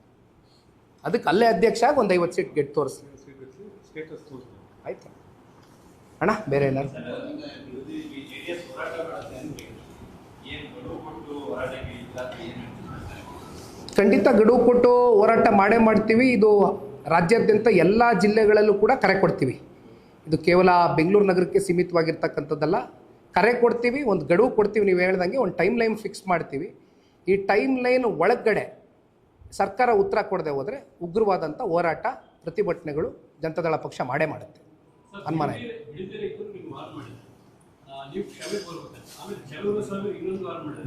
ಅದಕ್ಕೆ ಅಲ್ಲೇ ಅಧ್ಯಕ್ಷ ಆಗಿ ಒಂದು 50 ಸೀಟ್ ಗೆದ್ದು ತೋರಿಸ್ಲಿ. ಆಯ್ತು ಅಣ್ಣ, ಬೇರೆ ಏನಾದ್ರು? ಖಂಡಿತ ಗಡುವು ಕೊಟ್ಟು ಹೋರಾಟ ಮಾಡೇ ಮಾಡ್ತೀವಿ. ಇದು ರಾಜ್ಯಾದ್ಯಂತ ಎಲ್ಲ ಜಿಲ್ಲೆಗಳಲ್ಲೂ ಕೂಡ ಕರೆ ಕೊಡ್ತೀವಿ. ಇದು ಕೇವಲ ಬೆಂಗಳೂರು ನಗರಕ್ಕೆ ಸೀಮಿತವಾಗಿರ್ತಕ್ಕಂಥದ್ದಲ್ಲ. ಕರೆ ಕೊಡ್ತೀವಿ, ಒಂದು ಗಡುವು ಕೊಡ್ತೀವಿ. ನೀವು ಹೇಳ್ದಂಗೆ ಒಂದು ಟೈಮ್ ಲೈನ್ ಫಿಕ್ಸ್ ಮಾಡ್ತೀವಿ. ಈ ಟೈಮ್ ಲೈನ್ ಒಳಗಡೆ ಸರ್ಕಾರ ಉತ್ತರ ಕೊಡದೆ ಹೋದರೆ ಉಗ್ರವಾದಂಥ ಹೋರಾಟ, ಪ್ರತಿಭಟನೆಗಳು ಜನತಾದಳ ಪಕ್ಷ ಮಾಡೇ ಮಾಡುತ್ತೆ. ಅನುಮಾನ ಇದೆ.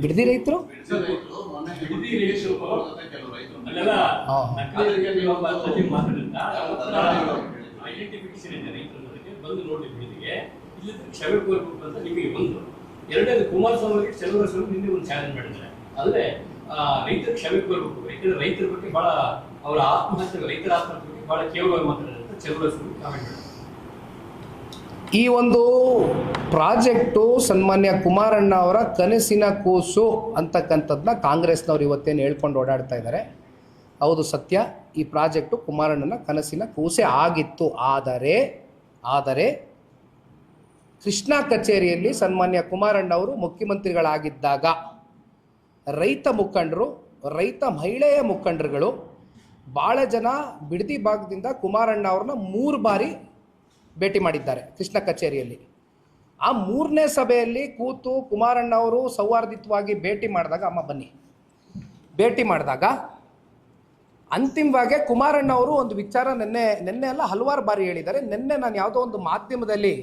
ಬಿಡದಿ ರೈತರು ಕ್ಷಮೆ ಕೋರಬೇಕು ಅಂತ ನಿಮಗೆ ಒಂದು. ಎರಡನೇದು ಕುಮಾರಸ್ವಾಮಿ ಚಲುವರಸ್ವಾಮಿ ನಿನ್ನೆ ಒಂದು ಚಾಲೆಂಜ್ ಮಾಡಿದ್ದಾರೆ. ಆದರೆ ರೈತರ ಕ್ಷಮೆ ಕೋರಬೇಕು, ಯಾಕಂದ್ರೆ ರೈತರ ಬಗ್ಗೆ ಬಹಳ ಅವರ ಆತ್ಮಹತ್ಯೆ, ರೈತರ ಆತ್ಮಹತ್ಯೆ ಬಗ್ಗೆ ಬಹಳ ಕೇವಲವಾಗಿ ಮಾತಾಡಿದ್ರೆ ಚಲುವರಸ್ವಾಮಿ ಕಾಮೆಂಟ್ ಮಾಡಿದ್ದಾರೆ. ಈ ಒಂದು ಪ್ರಾಜೆಕ್ಟು ಸನ್ಮಾನ್ಯ ಕುಮಾರಣ್ಣ ಅವರ ಕನಸಿನ ಕೂಸು ಅಂತಕ್ಕಂಥದ್ದನ್ನ ಕಾಂಗ್ರೆಸ್ನವ್ರು ಇವತ್ತೇನು ಹೇಳ್ಕೊಂಡು ಓಡಾಡ್ತಾ ಇದ್ದಾರೆ. ಹೌದು, ಸತ್ಯ. ಈ ಪ್ರಾಜೆಕ್ಟು ಕುಮಾರಣ್ಣನ ಕನಸಿನ ಕೂಸೆ ಆಗಿತ್ತು. ಆದರೆ ಕೃಷ್ಣಾ ಕಚೇರಿಯಲ್ಲಿ ಸನ್ಮಾನ್ಯ ಕುಮಾರಣ್ಣ ಅವರು ಮುಖ್ಯಮಂತ್ರಿಗಳಾಗಿದ್ದಾಗ ರೈತ ಮುಖಂಡರು, ರೈತ ಮಹಿಳೆಯ ಮುಖಂಡರುಗಳು ಭಾಳ ಜನ ಬಿಡದಿ ಭಾಗದಿಂದ ಕುಮಾರಣ್ಣ ಅವ್ರನ್ನ 3 ಬಾರಿ ಭೇಟಿ ಮಾಡಿದ್ದಾರೆ ಕೃಷ್ಣ ಕಚೇರಿಯಲ್ಲಿ. ಆ 3ನೇ ಸಭೆಯಲ್ಲಿ ಕೂತು ಕುಮಾರಣ್ಣ ಅವರು ಸೌಹಾರ್ದಿತವಾಗಿ ಭೇಟಿ ಮಾಡಿದಾಗ ಅಂತಿಮವಾಗಿ ಕುಮಾರಣ್ಣ ಅವರು ಒಂದು ವಿಚಾರ ನಿನ್ನೆ ಅಲ್ಲ ಹಲವಾರು ಬಾರಿ ಹೇಳಿದ್ದಾರೆ. ನಿನ್ನೆ ನಾನು ಯಾವುದೋ ಒಂದು ಮಾಧ್ಯಮದಲ್ಲಿ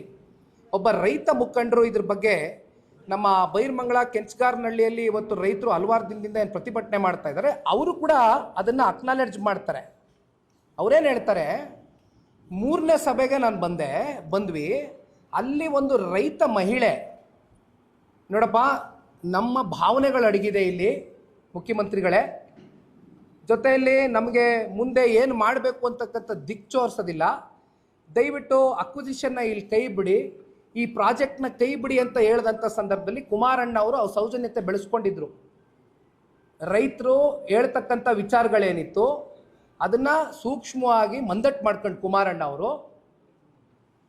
ಒಬ್ಬ ರೈತ ಮುಖಂಡರು ಇದ್ರ ಬಗ್ಗೆ, ನಮ್ಮ ಬೈರ್ಮಂಗಲ ಕೆಂಚಗಾರನಹಳ್ಳಿಯಲ್ಲಿ ಇವತ್ತು ರೈತರು ಹಲವಾರು ದಿನದಿಂದ ಏನು ಪ್ರತಿಭಟನೆ ಮಾಡ್ತಾ ಇದ್ದಾರೆ, ಅವರು ಕೂಡ ಅದನ್ನು ಅಕ್ನಾಲೆಡ್ಜ್ ಮಾಡ್ತಾರೆ. ಅವರೇನು ಹೇಳ್ತಾರೆ, 3ನೇ ಸಭೆಗೆ ನಾನು ಬಂದ್ವಿ, ಅಲ್ಲಿ ಒಂದು ರೈತ ಮಹಿಳೆ, ನೋಡಪ್ಪ ನಮ್ಮ ಭಾವನೆಗಳು ಅಡಗಿದೆ ಇಲ್ಲಿ ಮುಖ್ಯಮಂತ್ರಿಗಳೇ, ಜೊತೆಯಲ್ಲಿ ನಮಗೆ ಮುಂದೆ ಏನು ಮಾಡಬೇಕು ಅಂತಕ್ಕಂಥ ದಿಕ್ಚೋರಿಸೋದಿಲ್ಲ. ದಯವಿಟ್ಟು ಅಕ್ವಿಸಿಷನ್ನ ಇಲ್ಲಿ ಕೈ ಬಿಡಿ, ಈ ಪ್ರಾಜೆಕ್ಟ್ನ ಕೈ ಬಿಡಿ ಅಂತ ಹೇಳಿದಂಥ ಸಂದರ್ಭದಲ್ಲಿ ಕುಮಾರಣ್ಣ ಅವರು ಅವ್ರ ಸೌಜನ್ಯತೆ ಬೆಳೆಸ್ಕೊಂಡಿದ್ರು. ರೈತರು ಹೇಳ್ತಕ್ಕಂಥ ವಿಚಾರಗಳೇನಿತ್ತು ಅದನ್ನು ಸೂಕ್ಷ್ಮವಾಗಿ ಮಂದಟ್ಟು ಮಾಡ್ಕೊಂಡು ಕುಮಾರಣ್ಣ ಅವರು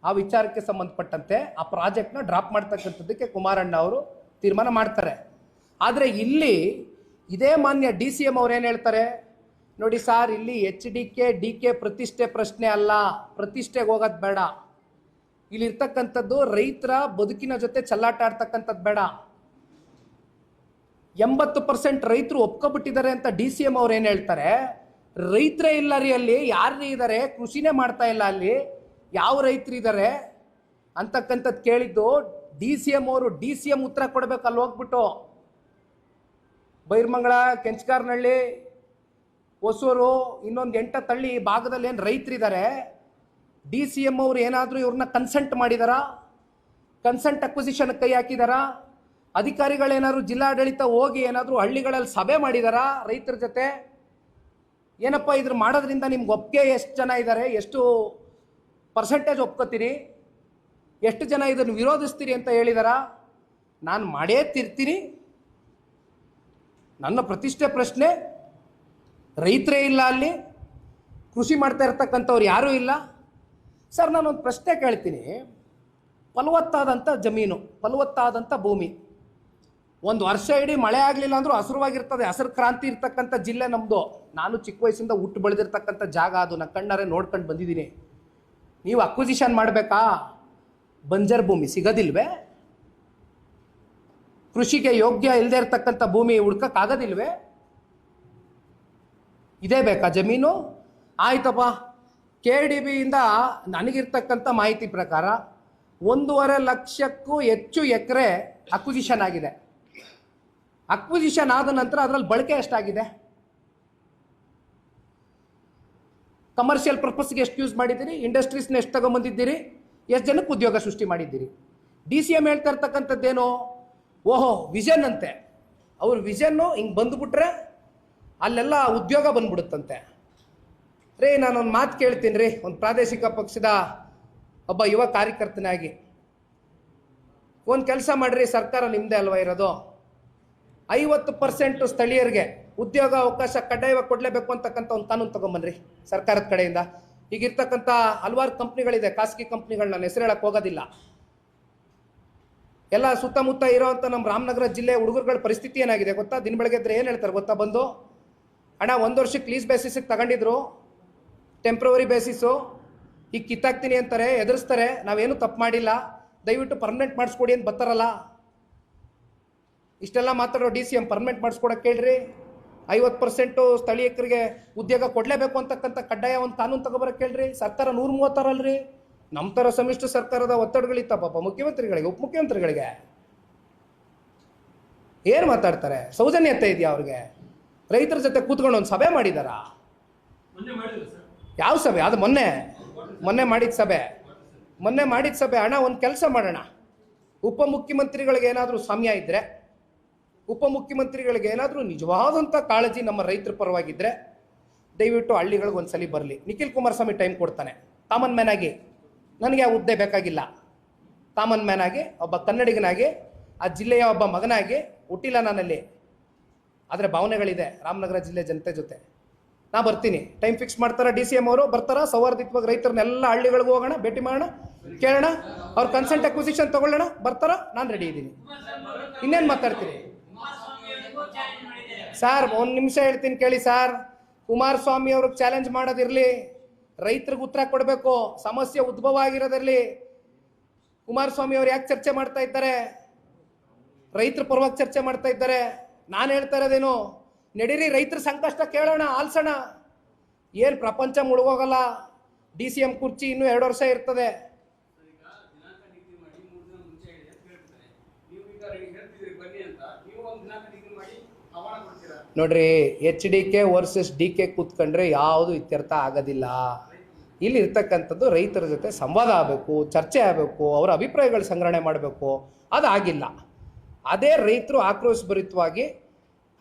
ಆ ವಿಚಾರಕ್ಕೆ ಸಂಬಂಧಪಟ್ಟಂತೆ ಆ ಪ್ರಾಜೆಕ್ಟ್ನ ಡ್ರಾಪ್ ಮಾಡ್ತಕ್ಕಂಥದ್ದಕ್ಕೆ ಕುಮಾರಣ್ಣ ಅವರು ತೀರ್ಮಾನ ಮಾಡ್ತಾರೆ. ಆದರೆ ಇಲ್ಲಿ ಇದೇ ಮಾನ್ಯ DCM ಅವ್ರು ಏನು ಹೇಳ್ತಾರೆ ನೋಡಿ ಸಾರ್, ಇಲ್ಲಿ HDK ಪ್ರತಿಷ್ಠೆ ಪ್ರಶ್ನೆ ಅಲ್ಲ, ಪ್ರತಿಷ್ಠೆಗೆ ಹೋಗೋದು ಬೇಡ, ಇಲ್ಲಿರ್ತಕ್ಕಂಥದ್ದು ರೈತರ ಬದುಕಿನ ಜೊತೆ ಚೆಲ್ಲಾಟ ಆಡ್ತಕ್ಕಂಥದ್ದು ಬೇಡ. 80% ರೈತರು ಒಪ್ಕೊಬಿಟ್ಟಿದ್ದಾರೆ ಅಂತ DCM ಅವ್ರು ಏನು ಹೇಳ್ತಾರೆ, ರೈತರೇ ಇಲ್ಲ ರೀ ಅಲ್ಲಿ, ಯಾರು ಇದ್ದಾರೆ, ಕೃಷಿನೇ ಮಾಡ್ತಾ ಇಲ್ಲ ಅಲ್ಲಿ, ಯಾವ ರೈತರು ಇದ್ದಾರೆ ಅಂತಕ್ಕಂಥದ್ದು ಕೇಳಿದ್ದು DCM ಅವರು. DCM ಉತ್ತರ ಕೊಡಬೇಕು ಅಲ್ಲಿ ಹೋಗ್ಬಿಟ್ಟು. ಬೈರ್ಮಂಗಲ, ಕೆಂಚಗಾರನಹಳ್ಳಿ, ಹೊಸೂರು, ಇನ್ನೊಂದು 8 ತಳ್ಳಿ ಭಾಗದಲ್ಲಿ ಏನು ರೈತರಿದ್ದಾರೆ, DCM ಅವರು ಏನಾದರೂ ಇವ್ರನ್ನ ಕನ್ಸಲ್ಟ್ ಮಾಡಿದಾರಾ? ಕನ್ಸಲ್ಟ್ ಅಕ್ವಿಸಿಷನ್ ಕೈ ಹಾಕಿದಾರಾ? ಅಧಿಕಾರಿಗಳೇನಾದ್ರು ಜಿಲ್ಲಾಡಳಿತ ಹೋಗಿ ಏನಾದರೂ ಹಳ್ಳಿಗಳಲ್ಲಿ ಸಭೆ ಮಾಡಿದಾರಾ ರೈತರ ಜೊತೆ? ಏನಪ್ಪ ಇದ್ರ ಮಾಡೋದ್ರಿಂದ ನಿಮ್ಗೆ ಒಪ್ಪಿಗೆ ಎಷ್ಟು ಜನ ಇದ್ದಾರೆ, ಎಷ್ಟು ಪರ್ಸೆಂಟೇಜ್ ಒಪ್ಕೋತೀರಿ, ಎಷ್ಟು ಜನ ಇದನ್ನು ವಿರೋಧಿಸ್ತೀರಿ ಅಂತ ಹೇಳಿದಾರಾ? ನಾನು ಮಾಡೇ ತಿರ್ತೀನಿ. ನನ್ನ ಪ್ರತಿಷ್ಠೆ ಪ್ರಶ್ನೆ, ರೈತರೇ ಇಲ್ಲ ಅಲ್ಲಿ, ಕೃಷಿ ಮಾಡ್ತಾ ಇರ್ತಕ್ಕಂಥವ್ರು ಯಾರೂ ಇಲ್ಲ. ಸರ್ ನಾನೊಂದು ಪ್ರಶ್ನೆ ಕೇಳ್ತೀನಿ. ಫಲವತ್ತಾದಂಥ ಜಮೀನು, ಫಲವತ್ತಾದಂಥ ಭೂಮಿ, ಒಂದು ವರ್ಷ ಇಡೀ ಮಳೆ ಆಗಲಿಲ್ಲ ಅಂದರೂ ಹಸಿರುವಾಗಿರ್ತದೆ, ಹಸಿರು ಕ್ರಾಂತಿ ಇರ್ತಕ್ಕಂಥ ಜಿಲ್ಲೆ ನಮ್ಮದು. ನಾನು ಚಿಕ್ಕ ವಯಸ್ಸಿಂದ ಹುಟ್ಟು ಬೆಳೆದಿರ್ತಕ್ಕಂಥ ಜಾಗ ಅದು, ನಾನು ಕಣ್ಣಾರೆ ನೋಡ್ಕೊಂಡು ಬಂದಿದ್ದೀನಿ. ನೀವು ಅಕ್ವಿಸಿಷನ್ ಮಾಡಬೇಕಾ? ಬಂಜರ್ ಭೂಮಿ ಸಿಗೋದಿಲ್ವೇ? ಕೃಷಿಗೆ ಯೋಗ್ಯ ಇಲ್ಲದೆ ಇರತಕ್ಕಂಥ ಭೂಮಿ ಹುಡ್ಕಕ್ಕಾಗೋದಿಲ್ವೇ? ಇದೇ ಬೇಕಾ ಜಮೀನು? ಆಯ್ತಪ್ಪ, KDBಯಿಂದ ನನಗಿರ್ತಕ್ಕಂಥ ಮಾಹಿತಿ ಪ್ರಕಾರ 1.5 ಲಕ್ಷಕ್ಕೂ ಹೆಚ್ಚು ಎಕರೆ ಅಕ್ವಿಸಿಷನ್ ಆಗಿದೆ. ಅಕ್ವಿಸಿಷನ್ ಆದ ನಂತರ ಅದರಲ್ಲಿ ಬಳಕೆ ಎಷ್ಟಾಗಿದೆ? ಕಮರ್ಷಿಯಲ್ ಪರ್ಪಸ್ಗೆ ಎಷ್ಟು ಯೂಸ್ ಮಾಡಿದ್ದೀರಿ? ಇಂಡಸ್ಟ್ರೀಸ್ನ ಎಷ್ಟು ತಗೊಂಬಂದಿದ್ದೀರಿ? ಎಷ್ಟು ಜನಕ್ಕೆ ಉದ್ಯೋಗ ಸೃಷ್ಟಿ ಮಾಡಿದ್ದೀರಿ? DCM ಹೇಳ್ತಾ ಇರ್ತಕ್ಕಂಥದ್ದೇನು? ಓಹೋ ವಿಷನ್ ಅಂತೆ. ಅವ್ರ ವಿಷನ್ನು ಹಿಂಗೆ ಬಂದುಬಿಟ್ರೆ ಅಲ್ಲೆಲ್ಲ ಉದ್ಯೋಗ ಬಂದ್ಬಿಡುತ್ತಂತೆ. ರೀ ನಾನೊಂದು ಮಾತು ಕೇಳ್ತೀನಿ ರೀ, ಒಂದು ಪ್ರಾದೇಶಿಕ ಪಕ್ಷದ ಒಬ್ಬ ಯುವ ಕಾರ್ಯಕರ್ತನಾಗಿ. ಒಂದು ಕೆಲಸ ಮಾಡಿರಿ, ಸರ್ಕಾರ ನಿಮ್ಮದೇ ಅಲ್ವಾ ಇರೋದು, 50% ಸ್ಥಳೀಯರಿಗೆ ಉದ್ಯೋಗ ಅವಕಾಶ ಕಡ್ಡಾಯವಾಗಿ ಕೊಡಲೇಬೇಕು ಅಂತಕ್ಕಂಥ ಒಂದು ಕಾನೂನು ತೊಗೊಂಬನ್ರಿ ಸರ್ಕಾರದ ಕಡೆಯಿಂದ. ಈಗಿರ್ತಕ್ಕಂಥ ಹಲವಾರು ಕಂಪ್ನಿಗಳಿದೆ, ಖಾಸಗಿ ಕಂಪ್ನಿಗಳು, ನಾನು ಹೆಸರು ಹೇಳಕ್ಕೆ ಹೋಗೋದಿಲ್ಲ. ಎಲ್ಲ ಸುತ್ತಮುತ್ತ ಇರೋವಂಥ ನಮ್ಮ ರಾಮನಗರ ಜಿಲ್ಲೆ ಹುಡುಗರುಗಳ ಪರಿಸ್ಥಿತಿ ಏನಾಗಿದೆ ಗೊತ್ತಾ? ದಿನ ಬೆಳಗ್ಗೆ ಇದ್ರೆ ಏನು ಹೇಳ್ತಾರೆ ಗೊತ್ತಾ? ಬಂದು ಅಣ್ಣ 1 ವರ್ಷಕ್ಕೆ ಲೀಸ್ ಬೇಸಿಸಿಗೆ ತಗೊಂಡಿದ್ರು, ಟೆಂಪ್ರವರಿ ಬೇಸಿಸು, ಈಗ ಕಿತ್ತಾಕ್ತೀನಿ ಅಂತಾರೆ, ಎದುರಿಸ್ತಾರೆ. ನಾವೇನು ತಪ್ಪು ಮಾಡಿಲ್ಲ, ದಯವಿಟ್ಟು ಪರ್ಮನೆಂಟ್ ಮಾಡಿಸ್ಕೊಡಿ ಅಂತ ಬರ್ತಾರಲ್ಲ. ಇಷ್ಟೆಲ್ಲ ಮಾತಾಡೋ DCM ಪರ್ಮನೆಂಟ್ ಮಾಡಿಸ್ಕೊಡಕ್ಕೆ ಕೇಳ್ರಿ. 50% ಸ್ಥಳೀಯರಿಗೆ ಉದ್ಯೋಗ ಕೊಡಲೇಬೇಕು ಅಂತಕ್ಕಂಥ ಕಡ್ಡಾಯ ಒಂದು ಕಾನೂನು ತಗೋಬರಕ್ಕೆ ಕೇಳ್ರಿ. ಸರ್ಕಾರ 136 ಅಲ್ರಿ. ನಮ್ಮ ಥರ ಸಮ್ಮಿಶ್ರ ಸರ್ಕಾರದ ಒತ್ತಡಗಳಿತ್ತ ಪಾಪ ಮುಖ್ಯಮಂತ್ರಿಗಳಿಗೆ, ಉಪಮುಖ್ಯಮಂತ್ರಿಗಳಿಗೆ. ಏನು ಮಾತಾಡ್ತಾರೆ? ಸೌಜನ್ಯತೆ ಇದೆಯಾ ಅವ್ರಿಗೆ? ರೈತರ ಜೊತೆ ಕೂತ್ಕೊಂಡು ಒಂದು ಸಭೆ ಮಾಡಿದಾರಾ? ಯಾವ ಸಭೆ ಅದು? ಮೊನ್ನೆ ಮಾಡಿದ ಸಭೆ. ಅಣ್ಣ ಒಂದು ಕೆಲಸ ಮಾಡೋಣ, ಉಪಮುಖ್ಯಮಂತ್ರಿಗಳಿಗೆ ಏನಾದರೂ ಸಮಯ ಇದ್ದರೆ, ಉಪಮುಖ್ಯಮಂತ್ರಿಗಳಿಗೆ ಏನಾದರೂ ನಿಜವಾದಂಥ ಕಾಳಜಿ ನಮ್ಮ ರೈತರ ಪರವಾಗಿದ್ದರೆ ದಯವಿಟ್ಟು ಹಳ್ಳಿಗಳಿಗೆ ಒಂದು ಸಲ ಬರಲಿ. ನಿಖಿಲ್ ಕುಮಾರಸ್ವಾಮಿ ಟೈಮ್ ಕೊಡ್ತಾನೆ ಕಾಮನ್ ಮ್ಯಾನ್ ಆಗಿ. ನನಗೆ ಆ ಹುದ್ದೆ ಬೇಕಾಗಿಲ್ಲ. ಕಾಮನ್ ಮ್ಯಾನ್ ಆಗಿ, ಒಬ್ಬ ಕನ್ನಡಿಗನಾಗಿ, ಆ ಜಿಲ್ಲೆಯ ಒಬ್ಬ ಮಗನಾಗಿ ಹುಟ್ಟಿಲ್ಲ ನಾನಲ್ಲಿ, ಆದರೆ ಭಾವನೆಗಳಿದೆ ರಾಮನಗರ ಜಿಲ್ಲೆ ಜನತೆ ಜೊತೆ. ನಾ ಬರ್ತೀನಿ. ಟೈಮ್ ಫಿಕ್ಸ್ ಮಾಡ್ತಾರ DCM ಅವರು? ಬರ್ತಾರ? ಸೌಹಾರ್ದಯುತವಾಗಿ ರೈತರನ್ನೆಲ್ಲ ಹಳ್ಳಿಗಳಿಗೂ ಹೋಗೋಣ, ಭೇಟಿ ಮಾಡೋಣ, ಕೇಳೋಣ, ಅವ್ರ ಕನ್ಸೆಂಟ್ ಅಕ್ವಿಸಿಷನ್ ತಗೊಳ್ಳೋಣ. ಬರ್ತಾರ? ನಾನು ರೆಡಿ ಇದ್ದೀನಿ. ಇನ್ನೇನು ಮಾತಾಡ್ತೀನಿ ಸರ್? ಒಂದು ನಿಮಿಷ ಹೇಳ್ತೀನಿ ಕೇಳಿ ಸರ್. ಕುಮಾರಸ್ವಾಮಿ ಅವ್ರಿಗೆ ಚಾಲೆಂಜ್ ಮಾಡೋದಿರಲಿ, ರೈತರಿಗೆ ಉತ್ತರ ಕೊಡಬೇಕು. ಸಮಸ್ಯೆ ಉದ್ಭವ ಆಗಿರೋದಿರಲಿ. ಕುಮಾರಸ್ವಾಮಿ ಅವ್ರು ಯಾಕೆ ಚರ್ಚೆ ಮಾಡ್ತಾ ಇದ್ದಾರೆ? ರೈತರ ಪರವಾಗಿ ಚರ್ಚೆ ಮಾಡ್ತಾ ಇದ್ದಾರೆ. ನಾನು ಹೇಳ್ತಾ ಇರೋದೇನು, ನಡೀರಿ ರೈತರ ಸಂಕಷ್ಟ ಕೇಳೋಣ, ಆಲ್ಸೋಣ. ಏನು ಪ್ರಪಂಚ ಮುಳುಗೋಗಲ್ಲ. DCM ಕುರ್ಚಿ ಇನ್ನೂ 2 ವರ್ಷ ಇರ್ತದೆ. ನೋಡ್ರಿ, HDK ವರ್ಸಸ್ DK ಕೂತ್ಕೊಂಡ್ರೆ ಯಾವುದು ಇತ್ಯರ್ಥ ಆಗೋದಿಲ್ಲ. ಇಲ್ಲಿ ಇರ್ತಕ್ಕಂಥದ್ದು ರೈತರ ಜೊತೆ ಸಂವಾದ ಆಗಬೇಕು, ಚರ್ಚೆ ಆಗಬೇಕು, ಅವರ ಅಭಿಪ್ರಾಯಗಳು ಸಂಗ್ರಹಣೆ ಮಾಡಬೇಕು. ಅದಾಗಿಲ್ಲ. ಅದೇ ರೈತರು ಆಕ್ರೋಶಭರಿತವಾಗಿ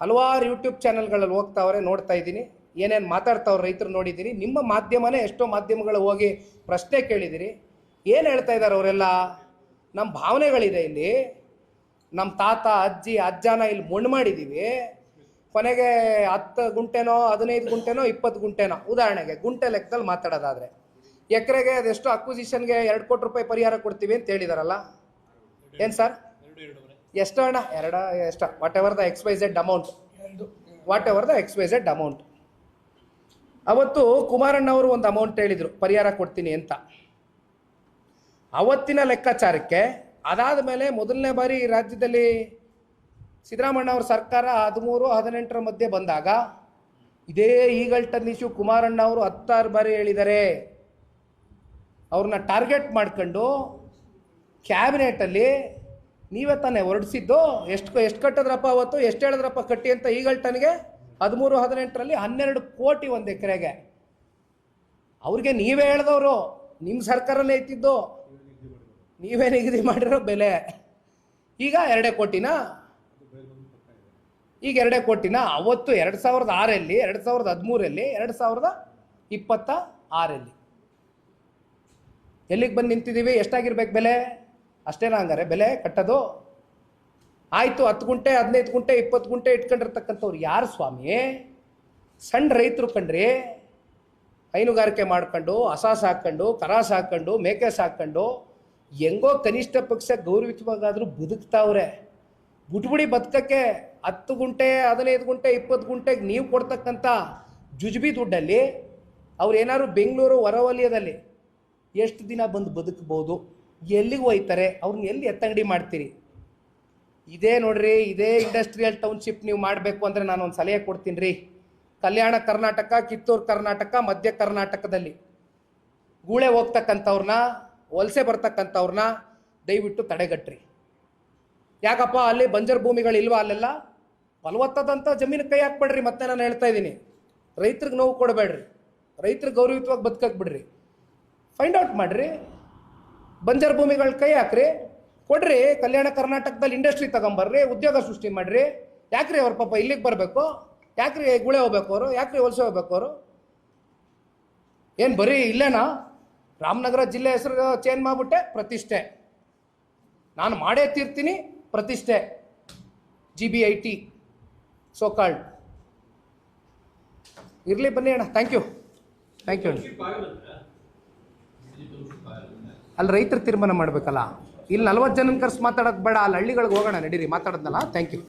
ಹಲವಾರು ಯೂಟ್ಯೂಬ್ ಚಾನೆಲ್ಗಳಲ್ಲಿ ಹೋಗ್ತಾವ್ರೆ, ನೋಡ್ತಾ ಇದ್ದೀನಿ. ಏನೇನು ಮಾತಾಡ್ತಾವ್ರೆ ರೈತರು ನೋಡಿದ್ದೀನಿ. ನಿಮ್ಮ ಮಾಧ್ಯಮನೇ ಎಷ್ಟೋ ಮಾಧ್ಯಮಗಳು ಹೋಗಿ ಪ್ರಶ್ನೆ ಕೇಳಿದಿರಿ. ಏನು ಹೇಳ್ತಾ ಇದ್ದಾರೆ ಅವರೆಲ್ಲ? ನಮ್ಮ ಭಾವನೆಗಳಿದೆ ಇಲ್ಲಿ, ನಮ್ಮ ತಾತ ಅಜ್ಜಿ ಅಜ್ಜನ ಇಲ್ಲಿ ಮಣ್ಣು ಮಾಡಿದ್ದೀವಿ. ಕೊನೆಗೆ 10 ಗುಂಟೆನೋ 15 ಗುಂಟೆನೋ 20 ಗುಂಟೆನೋ, ಉದಾಹರಣೆಗೆ ಗುಂಟೆ ಲೆಕ್ಕದಲ್ಲಿ ಮಾತಾಡೋದಾದರೆ, ಎಕರೆಗೆ ಅದೆಷ್ಟು ಅಕ್ವಿಸಿಷನ್ಗೆ 2 ಕೋಟಿ ರೂಪಾಯಿ ಪರಿಹಾರ ಕೊಡ್ತೀವಿ ಅಂತ ಹೇಳಿದಾರಲ್ಲ. ಏನು ಸರ್? ಎಷ್ಟು ಅಣ್ಣ? ಎಷ್ಟು? What ever the XYZ amount. ಅವತ್ತು ಕುಮಾರಣ್ಣವರು ಒಂದು ಅಮೌಂಟ್ ಹೇಳಿದರು, ಪರಿಹಾರ ಕೊಡ್ತೀನಿ ಅಂತ. ಅವತ್ತಿನ ಲೆಕ್ಕಾಚಾರಕ್ಕೆ ಅದಾದ ಮೇಲೆ ಮೊದಲನೇ ಬಾರಿ ರಾಜ್ಯದಲ್ಲಿ ಸಿದ್ದರಾಮಣ್ಣ ಅವ್ರ ಸರ್ಕಾರ 13-18 ಮಧ್ಯೆ ಬಂದಾಗ ಇದೇ ಈಗಲ್ಟನ್ ಇಶ್ಯೂ ಕುಮಾರಣ್ಣ ಅವರು 16 ಬಾರಿ ಹೇಳಿದ್ದಾರೆ. ಅವ್ರನ್ನ ಟಾರ್ಗೆಟ್ ಮಾಡ್ಕೊಂಡು ಕ್ಯಾಬಿನೆಟಲ್ಲಿ ನೀವೇ ತಾನೇ ಹೊರಡಿಸಿದ್ದು, ಎಷ್ಟು ಕಟ್ಟಿದ್ರಪ್ಪ ಅವತ್ತು, ಎಷ್ಟು ಹೇಳಿದ್ರಪ್ಪ ಕಟ್ಟಿ ಅಂತ ಈಗಲ್ಟನ್ಗೆ 13-18ರಲ್ಲಿ 12 ಕೋಟಿ ಒಂದು ಎಕರೆಗೆ. ಅವ್ರಿಗೆ ನೀವೇ ಹೇಳಿದವರು ನಿಮ್ಮ ಸರ್ಕಾರನೇ ಇತ್ತಿದ್ದು, ನೀವೇ ನಿಗದಿ ಮಾಡಿರೋ ಬೆಲೆ. ಈಗ 2 ಕೋಟಿನಾ? ಈಗ 2 ಕೋಟಿನಾ? ಅವತ್ತು 2006ರಲ್ಲಿ, 2013ರಲ್ಲಿ, 2026ರಲ್ಲಿ ಎಲ್ಲಿಗೆ ಬಂದು ನಿಂತಿದ್ದೀವಿ? ಎಷ್ಟಾಗಿರ್ಬೇಕು ಬೆಲೆ? ಅಷ್ಟೇನಾ ಹಂಗಾರೆ ಬೆಲೆ ಕಟ್ಟೋದು? ಆಯಿತು, 10 ಗುಂಟೆ 15 ಗುಂಟೆ 20 ಗುಂಟೆ ಇಟ್ಕೊಂಡಿರ್ತಕ್ಕಂಥವ್ರು ಯಾರು ಸ್ವಾಮಿ? ಸಣ್ಣ ರೈತರು ಕಣ್ರಿ. ಹೈನುಗಾರಿಕೆ ಮಾಡ್ಕೊಂಡು, ಹಸ ಸಾಕೊಂಡು, ಕರ ಸಾಕೊಂಡು, ಮೇಕೆ ಸಾಕೊಂಡು ಹೆಂಗೋ ಕನಿಷ್ಠ ಪಕ್ಷ ಗೌರವಿತವಾಗಾದರೂ ಬದುಕ್ತಾವ್ರೆ. ಬಿಟ್ಬಿಡಿ ಬದುಕಕ್ಕೆ. 10 ಗುಂಟೆ 15 ಗುಂಟೆ 20 ಗುಂಟೆಗೆ ನೀವು ಕೊಡ್ತಕ್ಕಂಥ ಜುಜುಬಿ ದುಡ್ಡಲ್ಲಿ ಅವ್ರು ಏನಾದ್ರು ಬೆಂಗಳೂರು ಹೊರವಲಯದಲ್ಲಿ ಎಷ್ಟು ದಿನ ಬಂದು ಬದುಕ್ಬೋದು? ಎಲ್ಲಿಗೆ ಹೋಯ್ತಾರೆ? ಅವ್ರನ್ನ ಎಲ್ಲಿ ಎತ್ತಂಗಡಿ ಮಾಡ್ತೀರಿ? ಇದೇ ನೋಡ್ರಿ, ಇದೇ ಇಂಡಸ್ಟ್ರಿಯಲ್ ಟೌನ್ಶಿಪ್ ನೀವು ಮಾಡಬೇಕು ಅಂದರೆ ನಾನು ಒಂದು ಸಲಹೆ ಕೊಡ್ತೀನಿ ರೀ. ಕಲ್ಯಾಣ ಕರ್ನಾಟಕ, ಕಿತ್ತೂರು ಕರ್ನಾಟಕ, ಮಧ್ಯ ಕರ್ನಾಟಕದಲ್ಲಿ ಗೂಳೆ ಹೋಗ್ತಕ್ಕಂಥವ್ರನ್ನ, ವಲಸೆ ಬರ್ತಕ್ಕಂಥವ್ರನ್ನ ದಯವಿಟ್ಟು ತಡೆಗಟ್ರಿ. ಯಾಕಪ್ಪ ಅಲ್ಲಿ ಬಂಜರ್ ಭೂಮಿಗಳಿಲ್ವಾ? ಅಲ್ಲೆಲ್ಲ ಫಲವತ್ತಾದಂಥ ಜಮೀನು ಕೈ ಹಾಕ್ಬೇಡ್ರಿ. ಮತ್ತೆ ನಾನು ಹೇಳ್ತಾ ಇದ್ದೀನಿ, ರೈತರಿಗೆ ನೋವು ಕೊಡಬೇಡ್ರಿ, ರೈತರಿಗೆ ಗೌರವಿತವಾಗಿ ಬದುಕಕ್ಕೆ ಬಿಡ್ರಿ. ಫೈಂಡ್ ಔಟ್ ಮಾಡಿರಿ, ಬಂಜರ್ ಭೂಮಿಗಳ ಕೈ ಹಾಕ್ರಿ, ಕೊಡ್ರಿ. ಕಲ್ಯಾಣ ಕರ್ನಾಟಕದಲ್ಲಿ ಇಂಡಸ್ಟ್ರಿ ತಗೊಂಬರ್ರಿ, ಉದ್ಯೋಗ ಸೃಷ್ಟಿ ಮಾಡಿರಿ. ಯಾಕ್ರಿ ಅವ್ರ ಪಾಪ ಇಲ್ಲಿಗೆ ಬರಬೇಕು? ಯಾಕ್ರಿ ಗುಳೆ ಹೋಗ್ಬೇಕು ಅವರು? ಯಾಕ್ರಿ ವಲಸೆ ಹೋಗ್ಬೇಕು ಅವರು? ಏನು ಬರೀ ಇಲ್ಲೇನಾ? ರಾಮನಗರ ಜಿಲ್ಲೆ ಹೆಸರು ಚೇಂಜ್ ಮಾಡಿಬಿಟ್ಟೆ, ಪ್ರತಿಷ್ಠೆ ನಾನು ಮಾಡೇ ತೀರ್ತೀನಿ, ಪ್ರತಿಷ್ಠೆ GBIT ಸೋಕಾಲ್ಡ್. ಇರಲಿ, ಬನ್ನಿ ಅಣ್ಣ. ಥ್ಯಾಂಕ್ ಯು ಅಣ್ಣ. ಅಲ್ಲಿ ರೈತರು ತೀರ್ಮಾನ ಮಾಡಬೇಕಲ್ಲ. ಇಲ್ಲಿ 40 ಜನ ಕರ್ಸಿ ಮಾತಾಡೋದು ಬೇಡ, ಅಲ್ಲಿ ಹಳ್ಳಿಗಳಿಗೆ ಹೋಗೋಣ ನಡೀರಿ, ಮಾತಾಡೋದ್ನಲ್ಲ. Thank you.